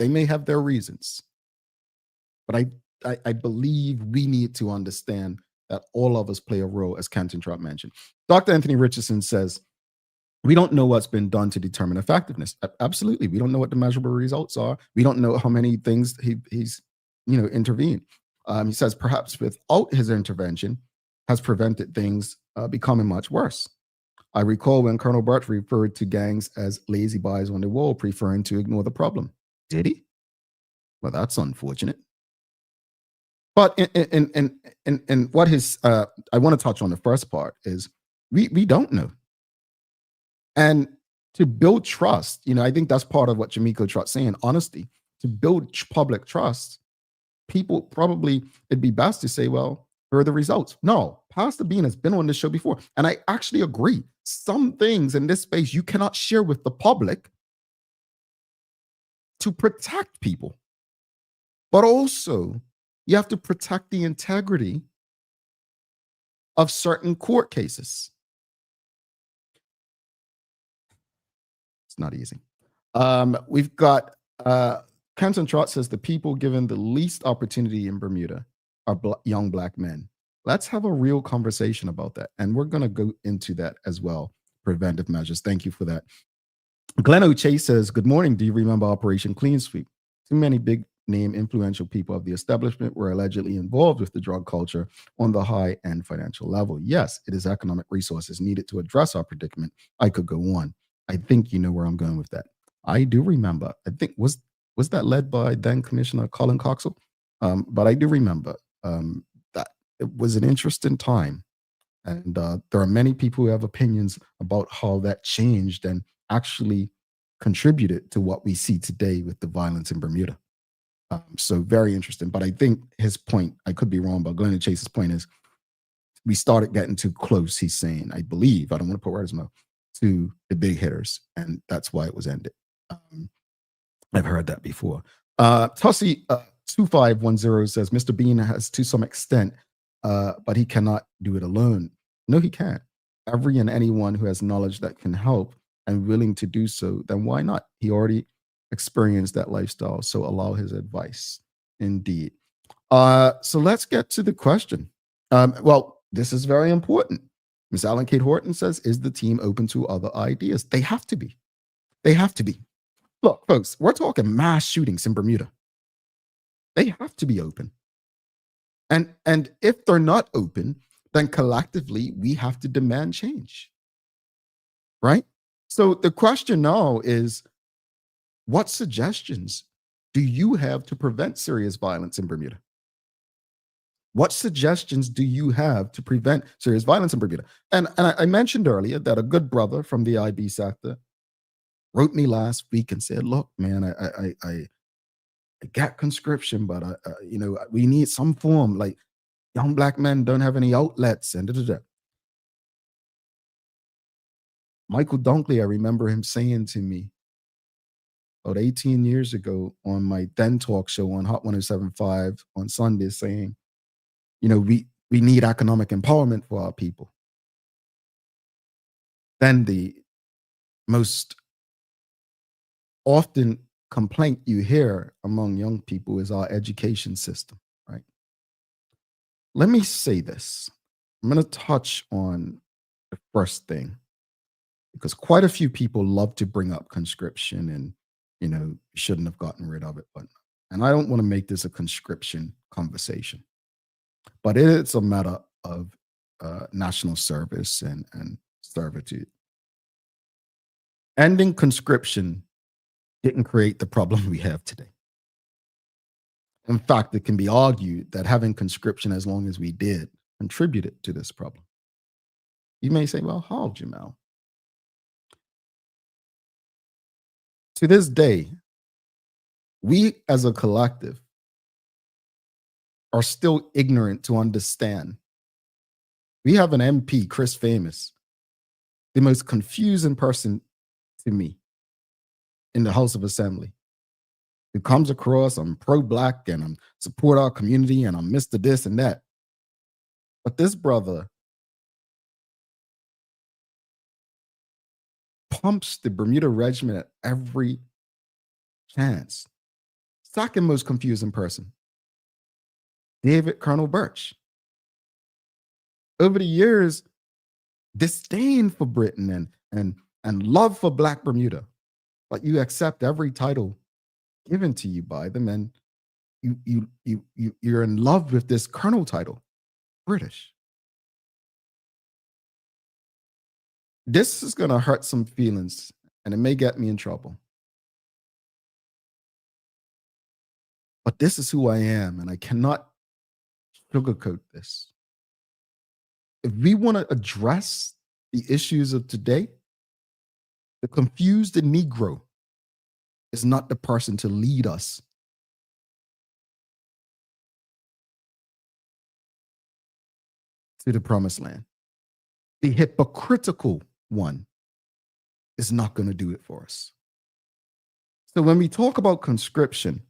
But I believe we need to understand that all of us play a role, as Kenton Trott mentioned. Dr. Anthony Richardson says, we don't know what's been done to determine effectiveness. Absolutely. We don't know what the measurable results are. We don't know how many things he's intervened. He says perhaps without his intervention has prevented things becoming much worse. I recall when Colonel Birch referred to gangs as lazy boys on the wall, preferring to ignore the problem. Did he? Well, that's unfortunate. But in what his, I want to touch on the first part is we don't know. And to build trust, I think that's part of what Jah'Mico Trott's saying, honesty. To build public trust, people probably, it'd be best to say, well, here are the results. No, Pastor Bean has been on this show before. And I actually agree. Some things in this space you cannot share with the public to protect people. But also, you have to protect the integrity of certain court cases. It's not easy. We've got Kenton Trott says the people given the least opportunity in Bermuda are young Black men. Let's have a real conversation about that. And we're going to go into that as well. Preventive measures. Thank you for that. Glenn O'Chase says, good morning. Do you remember Operation Clean Sweep? Too many big name influential people of the establishment were allegedly involved with the drug culture on the high and financial level. Yes, it is economic resources needed to address our predicament. I could go on. I think you know where I'm going with that. I do remember, I think, was that led by then Commissioner Colin Coxell? But I do remember that it was an interesting time. And there are many people who have opinions about how that changed and actually contributed to what we see today with the violence in Bermuda. So very interesting. But I think his point, I could be wrong, but Glenn Chase's point is we started getting too close, he's saying, I believe, I don't want to put words in his mouth, to the big hitters, and that's why it was ended. I've heard that before. Tussie 2510 says Mr. Bean has to some extent, but he cannot do it alone. No, he can't. Every and anyone who has knowledge that can help and willing to do so, then why not? He already experienced that lifestyle, so allow his advice. Indeed. So let's get to the question. Well, this is very important. Miss Allen Kate Horton says, is the team open to other ideas? They have to be. They have to be. Look, folks, we're talking mass shootings in Bermuda. They have to be open. And if they're not open, then collectively we have to demand change. Right? So the question now is, what suggestions do you have to prevent serious violence in Bermuda? What suggestions do you have to prevent serious violence in Bermuda? And I mentioned earlier that a good brother from the IB sector wrote me last week and said, look, man, I got conscription, but we need some form, like young black men don't have any outlets and da. Michael Dunkley, I remember him saying to me about 18 years ago on my then talk show on Hot 107.5 on Sundays, saying, we need economic empowerment for our people. Then the most often complaint you hear among young people is our education system, right? Let me say this. I'm going to touch on the first thing, because quite a few people love to bring up conscription and, shouldn't have gotten rid of it. And I don't want to make this a conscription conversation, but it's a matter of national service and servitude. Ending conscription didn't create the problem we have today. In fact, it can be argued that having conscription as long as we did contributed to this problem. You may say, well, how, Jamel? To this day, we as a collective are still ignorant to understand. We have an MP, Chris Famous, the most confusing person to me in the House of Assembly. It comes across, I'm pro-black and I'm support our community and I'm Mr. this and that. But this brother pumps the Bermuda Regiment at every chance. Second most confusing person, David Colonel Birch. Over the years, disdain for Britain and love for Black Bermuda, but you accept every title given to you by them, and you're in love with this colonel title, British. This is going to hurt some feelings, and it may get me in trouble. But this is who I am, and I cannot sugarcoat this. If we want to address the issues of today, the confused Negro is not the person to lead us. To the promised land. The hypocritical one is not going to do it for us. So when we talk about conscription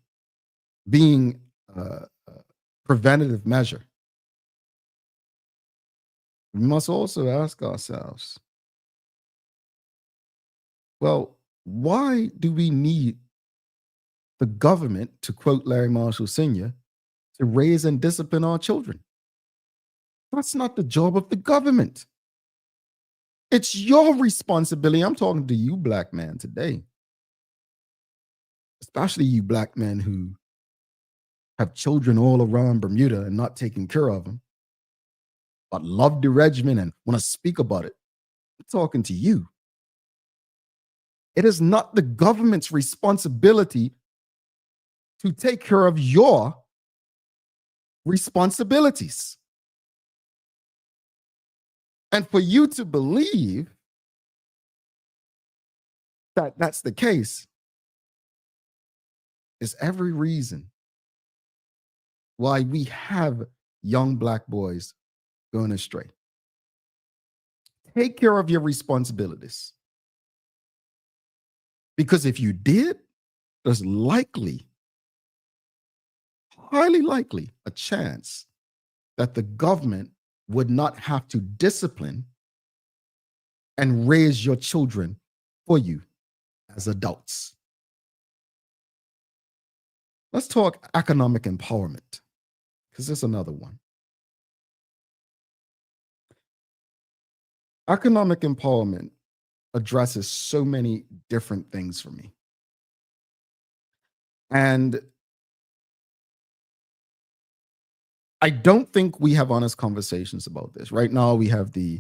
being a preventative measure, we must also ask ourselves, well, why do we need the government, to quote Larry Marshall Sr., to raise and discipline our children? That's not the job of the government. It's your responsibility. I'm talking to you, black man, today. Especially you black men who have children all around Bermuda and not taking care of them, but love the regiment and want to speak about it. I'm talking to you. It is not the government's responsibility to take care of your responsibilities. And for you to believe that that's the case is every reason why we have young black boys going astray. take care of your responsibilities. Because if you did, there's highly likely, a chance that the government would not have to discipline and raise your children for you as adults. Let's talk economic empowerment, because there's another one. Economic empowerment addresses so many different things for me. And I don't think we have honest conversations about this. Right now, we have the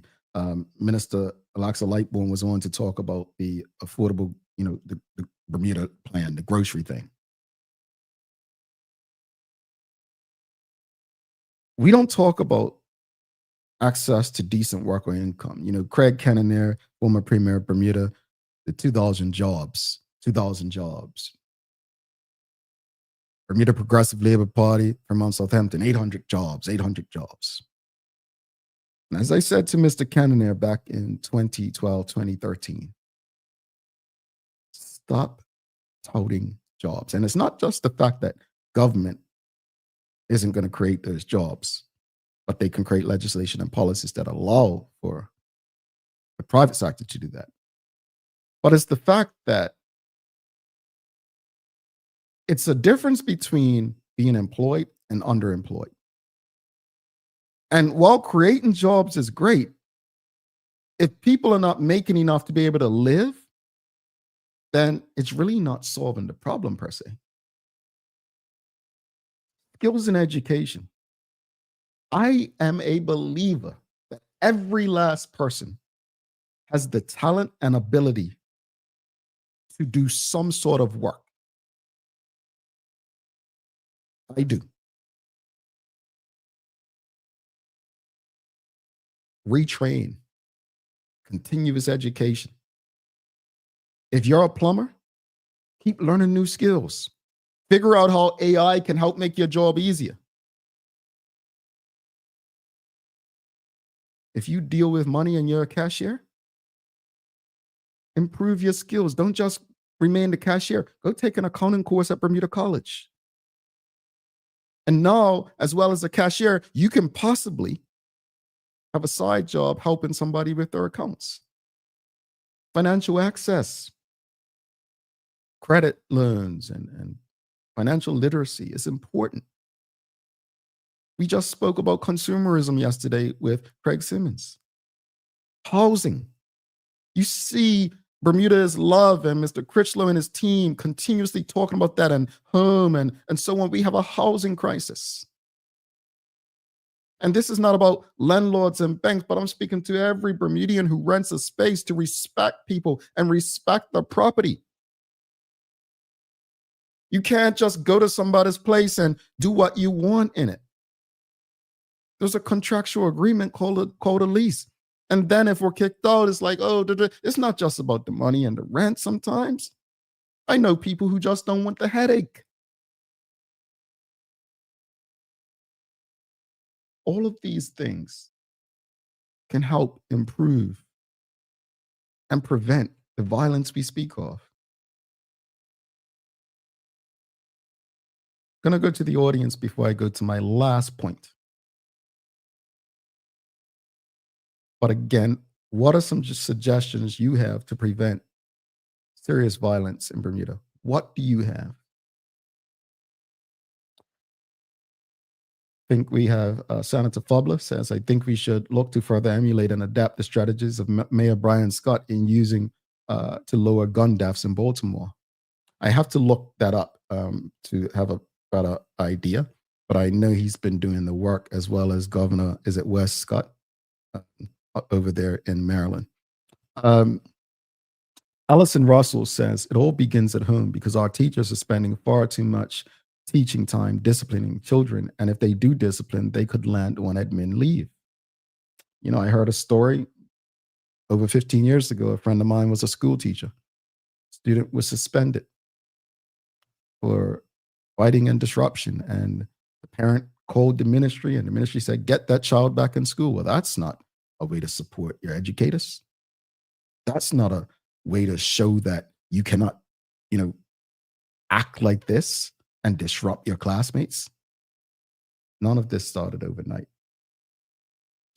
Minister Alexa Lightbourne was on to talk about the affordable, the Bermuda plan, the grocery thing. We don't talk about access to decent work or income. Craig Kennan, former Premier of Bermuda, the 2,000 jobs. Bermuda Progressive Labour Party from Mount Southampton, 800 jobs. And as I said to Mr. Kennan back in 2012, 2013, stop touting jobs. And it's not just the fact that government isn't going to create those jobs, but they can create legislation and policies that allow for the private sector to do that. But it's the fact that it's a difference between being employed and underemployed. And while creating jobs is great, if people are not making enough to be able to live, then it's really not solving the problem per se. Skills and education. I am a believer that every last person has the talent and ability to do some sort of work. I do. Retrain, continuous education. If you're a plumber, keep learning new skills. Figure out how AI can help make your job easier. If you deal with money and you're a cashier, improve your skills. Don't just remain the cashier. Go take an accounting course at Bermuda College. And now, as well as a cashier, you can possibly have a side job helping somebody with their accounts. Financial access, credit loans, and financial literacy is important. We just spoke about consumerism yesterday with Craig Simmons. Housing. You see Bermuda's love and Mr. Critchlow and his team continuously talking about that, and home and so on. We have a housing crisis. And this is not about landlords and banks, but I'm speaking to every Bermudian who rents a space to respect people and respect the property. You can't just go to somebody's place and do what you want in it. There's a contractual agreement called a lease. And then if we're kicked out, it's like, it's not just about the money and the rent sometimes. I know people who just don't want the headache. All of these things can help improve and prevent the violence we speak of. I'm going to go to the audience before I go to my last point. But again, what are some suggestions you have to prevent serious violence in Bermuda? What do you have? I think we have Senator Fubler says, I think we should look to further emulate and adapt the strategies of Mayor Brian Scott in using to lower gun deaths in Baltimore. I have to look that up to have a better idea, but I know he's been doing the work, as well as Governor, is it Wes Scott, over there in Maryland. Allison Russell says, it all begins at home because our teachers are spending far too much teaching time disciplining children. And if they do discipline, they could land on admin leave. I heard a story over 15 years ago. A friend of mine was a school teacher. Student was suspended for fighting and disruption. And the parent called the ministry, and the ministry said, get that child back in school. Well, that's not a way to support your educators. That's not a way to show that you cannot, act like this and disrupt your classmates. None of this started overnight.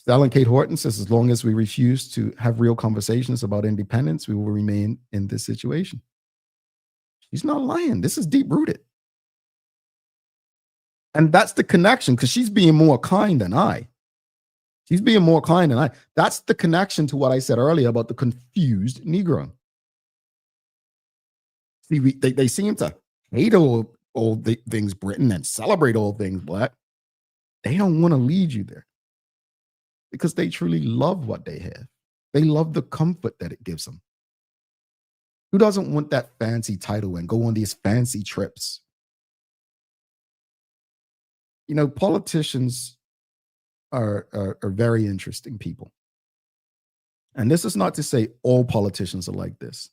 Ellen Kate Horton says, as long as we refuse to have real conversations about independence, we will remain in this situation. She's not lying. This is deep rooted. And that's the connection, because she's being more kind than I. She's being more kind than I. That's the connection to what I said earlier about the confused Negro. See, they seem to hate all the things Britain and celebrate all things Black. They don't want to lead you there because they truly love what they have. They love the comfort that it gives them. Who doesn't want that fancy title and go on these fancy trips? Politicians are very interesting people. And this is not to say all politicians are like this.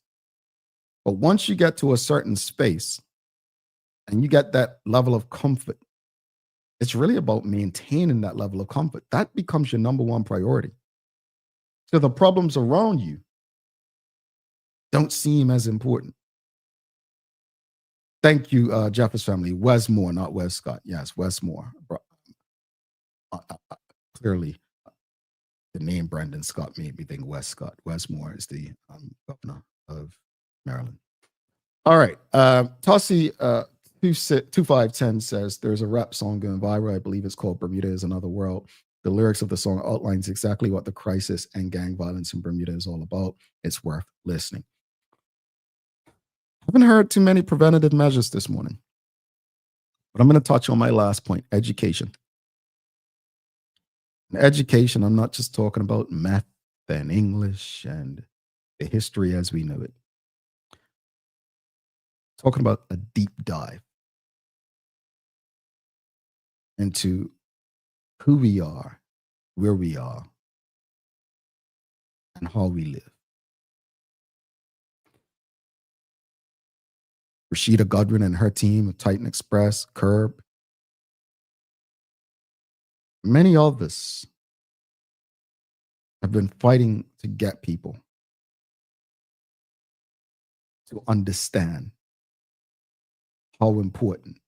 But once you get to a certain space and you get that level of comfort, it's really about maintaining that level of comfort. That becomes your number one priority. So the problems around you don't seem as important. Thank you, Jeffers family. Wesmore, not Wes Scott. Yes, Wesmore. Clearly, the name Brandon Scott made me think Wes Scott. Wesmore is the governor of Maryland. All right. Tossie 2510 says there's a rap song going viral. I believe it's called Bermuda is Another World. The lyrics of the song outlines exactly what the crisis and gang violence in Bermuda is all about. It's worth listening. I haven't heard too many preventative measures this morning, but I'm going to touch on my last point, education. In education, I'm not just talking about math and English and the history as we know it. I'm talking about a deep dive into who we are, where we are, and how we live. Rashida Godwin and her team of Titan Express, Curb, many of us have been fighting to get people to understand how important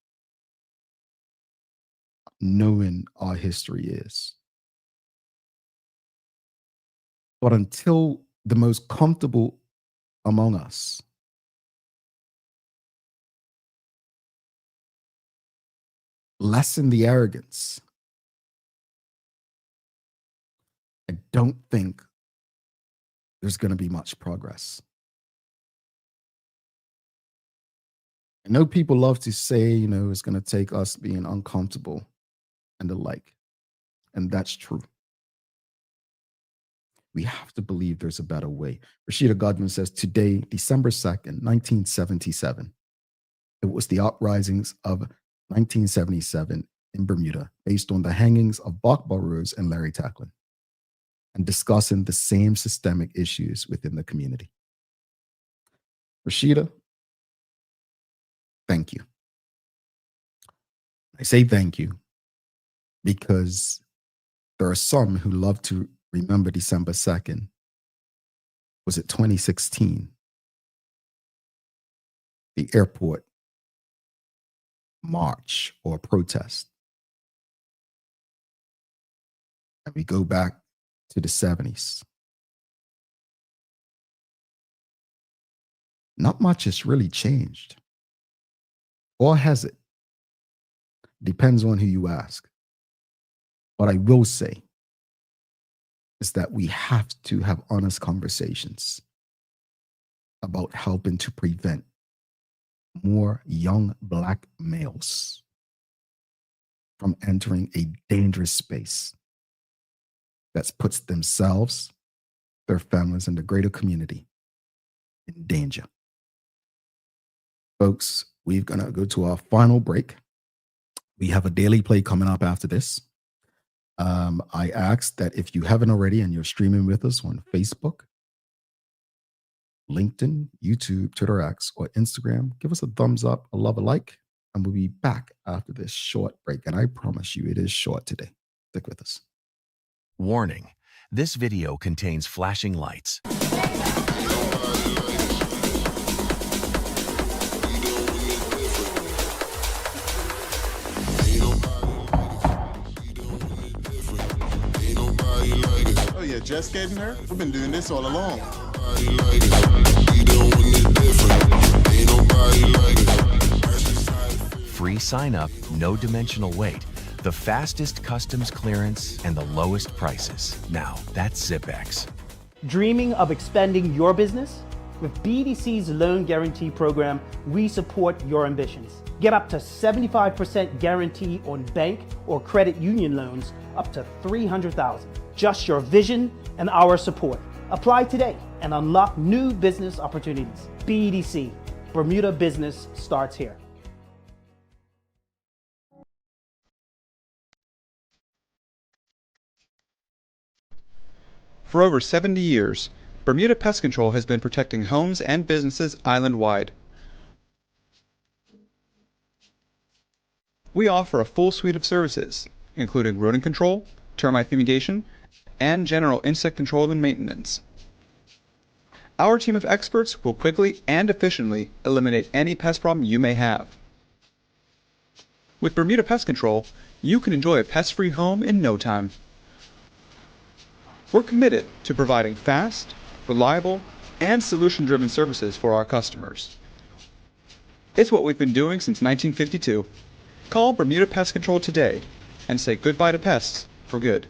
knowing our history is. But until the most comfortable among us lessen the arrogance, I don't think there's going to be much progress. I know people love to say, it's going to take us being uncomfortable and the like. And that's true. We have to believe there's a better way. Rashida Godwin says, today, December 2nd, 1977, it was the uprisings of 1977 in Bermuda, based on the hangings of Bach Burroughs and Larry Tacklin, and discussing the same systemic issues within the community. Rashida, thank you. I say thank you because there are some who love to remember December 2nd. Was it 2016? The airport march or protest. And we go back to the 70s. Not much has really changed. Or has it? Depends on who you ask. What I will say is that we have to have honest conversations about helping to prevent more young Black males from entering a dangerous space that puts themselves, their families, and the greater community in danger. Folks, we're going to go to our final break. We have a daily play coming up after this. I ask that if you haven't already and you're streaming with us on Facebook, LinkedIn, YouTube, Twitter X, or Instagram, give us a thumbs up, a love, a like, and we'll be back after this short break. And I promise you, it is short today. Stick with us. Warning. This video contains flashing lights, Oh yeah, just getting her? We've been doing this all along. free sign-up, no dimensional weight, the fastest customs clearance, and the lowest prices. Now, that's ZipX. Dreaming of expanding your business? With BDC's Loan Guarantee Program, we support your ambitions. Get up to 75% guarantee on bank or credit union loans up to $300,000. Just your vision and our support. Apply today and unlock new business opportunities. BDC, Bermuda business starts here. For over 70 years, Bermuda Pest Control has been protecting homes and businesses island-wide. We offer a full suite of services, including rodent control, termite fumigation, and general insect control and maintenance. Our team of experts will quickly and efficiently eliminate any pest problem you may have. With Bermuda Pest Control, you can enjoy a pest-free home in no time. We're committed to providing fast, reliable, and solution-driven services for our customers. It's what we've been doing since 1952. Call Bermuda Pest Control today and say goodbye to pests for good.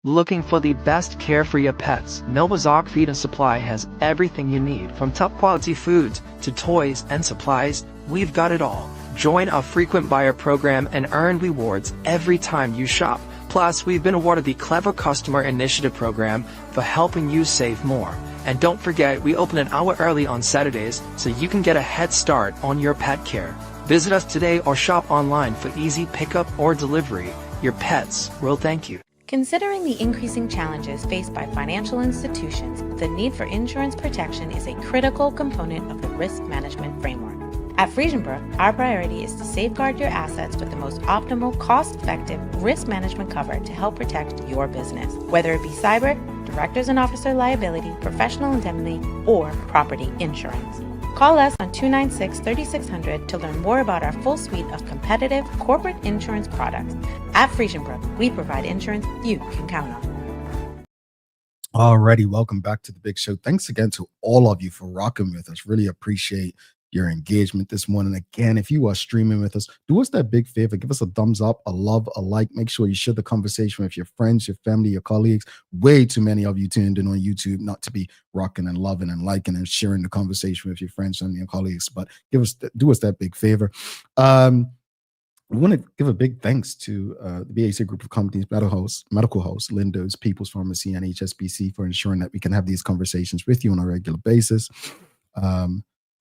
Looking for the best care for your pets? Milwazok Feed and Supply has everything you need, from top quality foods to toys and supplies. We've got it all. Join our frequent buyer program and earn rewards every time you shop. Plus, we've been awarded the Clever Customer Initiative program for helping you save more. And don't forget, we open an hour early on Saturdays so you can get a head start on your pet care. Visit us today or shop online for easy pickup or delivery. Your pets will thank you. Considering the increasing challenges faced by financial institutions, the need for insurance protection is a critical component of the risk management framework. At Friesenbrook, our priority is to safeguard your assets with the most optimal, cost-effective risk management cover to help protect your business, whether it be cyber, directors and officer liability, professional indemnity, or property insurance. Call us on 296-3600 to learn more about our full suite of competitive corporate insurance products. At Friesenbrook, we provide insurance you can count on. Alrighty, welcome back to the big show. Thanks again to all of you for rocking with us. Really appreciate your engagement this morning. Again, if you are streaming with us, do us that big favor. Give us a thumbs up, a love, a like. Make sure you share the conversation with your friends, your family, your colleagues. Way too many of you tuned in on YouTube not to be rocking and loving and liking and sharing the conversation with your friends, family, and colleagues. But do us that big favor. We want to give a big thanks to the BAC group of companies, Medical House, Lindo's, People's Pharmacy, and HSBC for ensuring that we can have these conversations with you on a regular basis.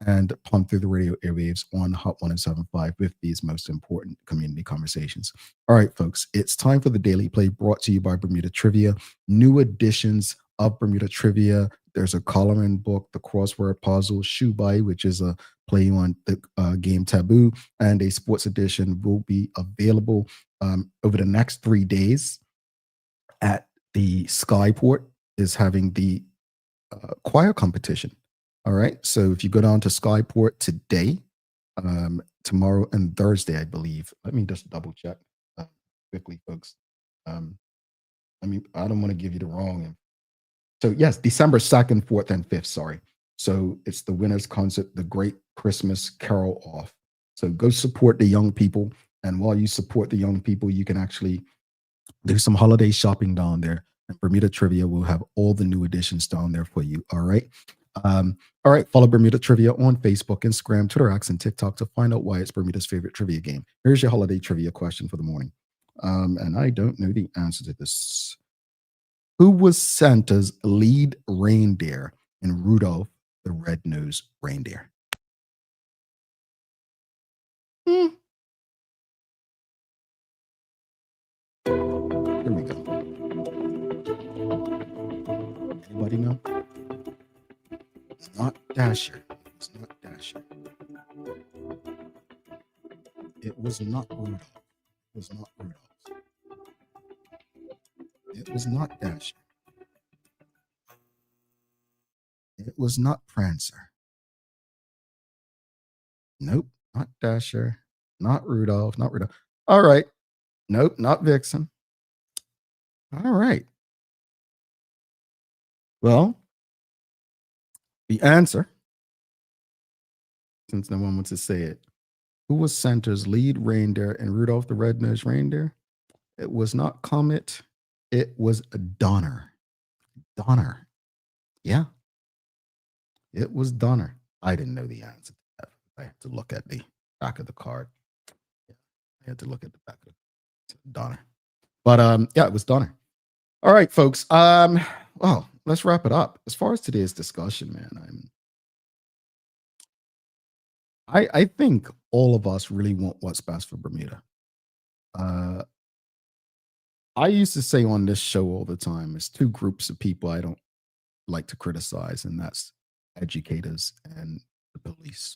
And pump through the radio airwaves on Hot 107.5 with these most important community conversations. All right, folks, it's time for the Daily Play brought to you by Bermuda Trivia. New editions of Bermuda Trivia. There's a coloring book, the crossword puzzle, Shoe Bite, which is a play on the game Taboo, and a sports edition will be available over the next 3 days at the Skyport is having the choir competition. All right. So if you go down to Skyport today, tomorrow and Thursday, I believe. Let me just double check quickly, folks. I don't want to give you the wrong. So yes, December 2nd, 4th, and 5th. Sorry. So it's the Winners Concert, the Great Christmas Carol Off. So go support the young people. And while you support the young people, you can actually do some holiday shopping down there. And Bermuda Trivia will have all the new editions down there for you. All right. All right, follow Bermuda Trivia on Facebook, Instagram, Twitter, X, and TikTok to find out why it's Bermuda's favorite trivia game. Here's your holiday trivia question for the morning. And I don't know the answer to this. Who was Santa's lead reindeer in Rudolph the Red-Nosed Reindeer? Here we go. Anybody know? Not Dasher. It was not Dasher. It was not Rudolph. It was not Rudolph. It was not Dasher. It was not Prancer. Nope, not Dasher. Not Rudolph. Not Rudolph. All right. Nope, not Vixen. All right. Well, the answer, since no one wants to say it, who was Santa's lead reindeer in Rudolph the Red-Nosed Reindeer? It was not Comet. It was Donner. Donner. Yeah. It was Donner. I didn't know the answer to that. I had to look at the back of the card. Yeah, I had to look at the back of Donner. But yeah, it was Donner. All right, folks. Well, let's wrap it up. As far as today's discussion, man, I think all of us really want what's best for Bermuda. I used to say on this show all the time, there's two groups of people I don't like to criticize, and that's educators and the police.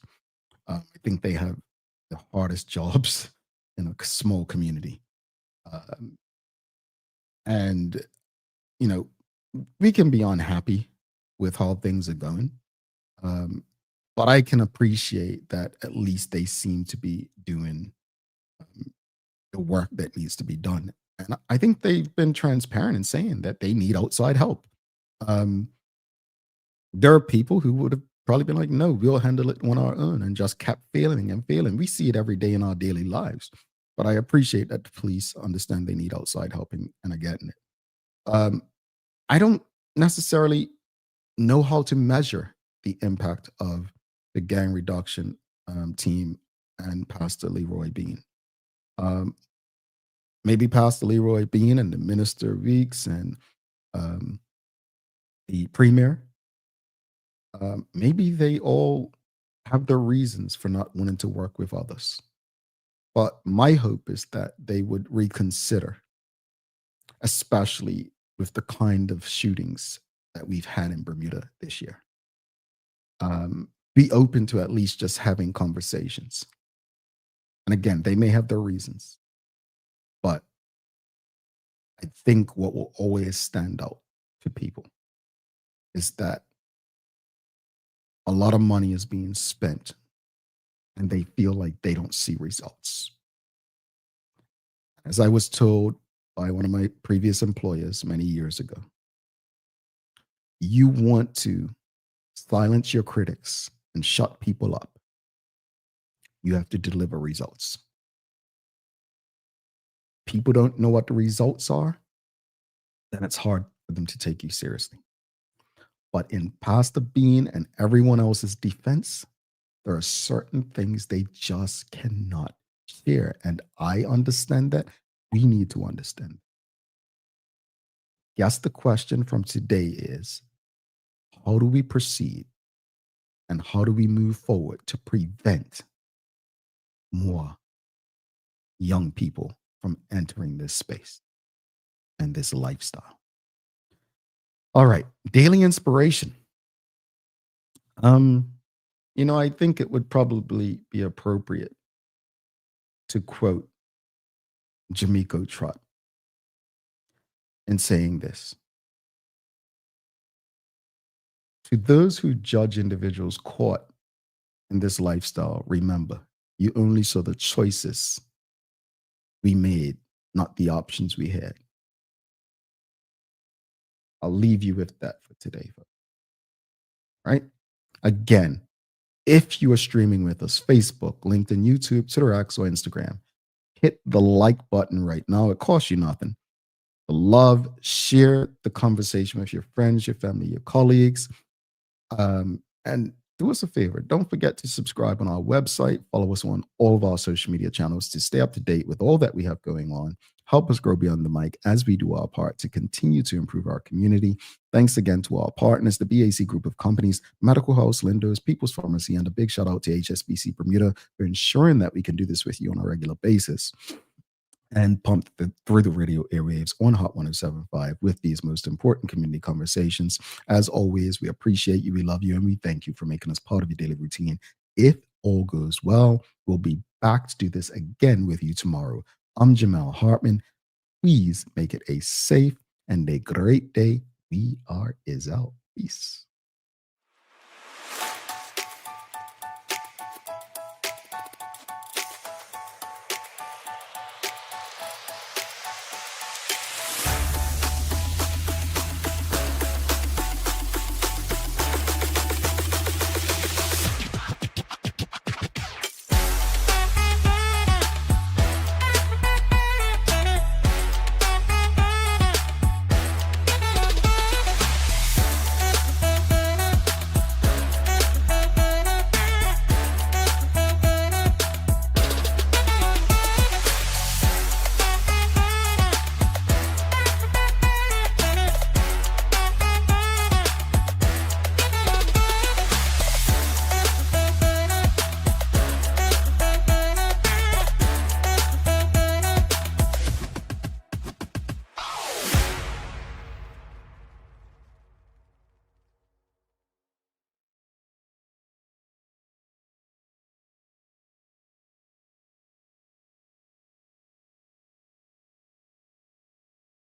I think they have the hardest jobs in a small community. And, you know, we can be unhappy with how things are going. But I can appreciate that at least they seem to be doing the work that needs to be done. And I think they've been transparent in saying that they need outside help. There are people who would have probably been like, no, we'll handle it on our own, and just kept failing and failing. We see it every day in our daily lives. But I appreciate that the police understand they need outside help and are getting it. I don't necessarily know how to measure the impact of the gang reduction team and Pastor Leroy Bean. Maybe Pastor Leroy Bean and the Minister Weeks and the Premier, maybe they all have their reasons for not wanting to work with others. But my hope is that they would reconsider, especially with the kind of shootings that we've had in Bermuda this year. Be open to at least just having conversations. And again, they may have their reasons, but I think what will always stand out to people is that a lot of money is being spent and they feel like they don't see results. As I was told by one of my previous employers many years ago, you want to silence your critics and shut people up, you have to deliver results. People don't know what the results are, then it's hard for them to take you seriously. But in Pastor Bean and everyone else's defense, there are certain things they just cannot share. And I understand that. We need to understand. Yes, the question from today is, how do we proceed and how do we move forward to prevent more young people from entering this space and this lifestyle? All right, daily inspiration. I think it would probably be appropriate to quote Jah'Mico Trott in saying this: to those who judge individuals caught in this lifestyle, remember, you only saw the choices we made, not the options we had. I'll leave you with that for today. Right? Again, if you are streaming with us, Facebook, LinkedIn, YouTube, Twitter, X, or Instagram, hit the like button right now. It costs you nothing. Love, share the conversation with your friends, your family, your colleagues. And do us a favor. Don't forget to subscribe on our website. Follow us on all of our social media channels to stay up to date with all that we have going on. Help us grow beyond the mic as we do our part to continue to improve our community. Thanks again to our partners, the BAC Group of Companies, Medical House, Lindos, People's Pharmacy, and a big shout out to HSBC Bermuda for ensuring that we can do this with you on a regular basis. and pumped through the radio airwaves on Hot 107.5 with these most important community conversations. As always, we appreciate you, we love you, and we thank you for making us part of your daily routine. If all goes well, we'll be back to do this again with you tomorrow. I'm Jamel Hartman. Please make it a safe and a great day. We are out. Peace.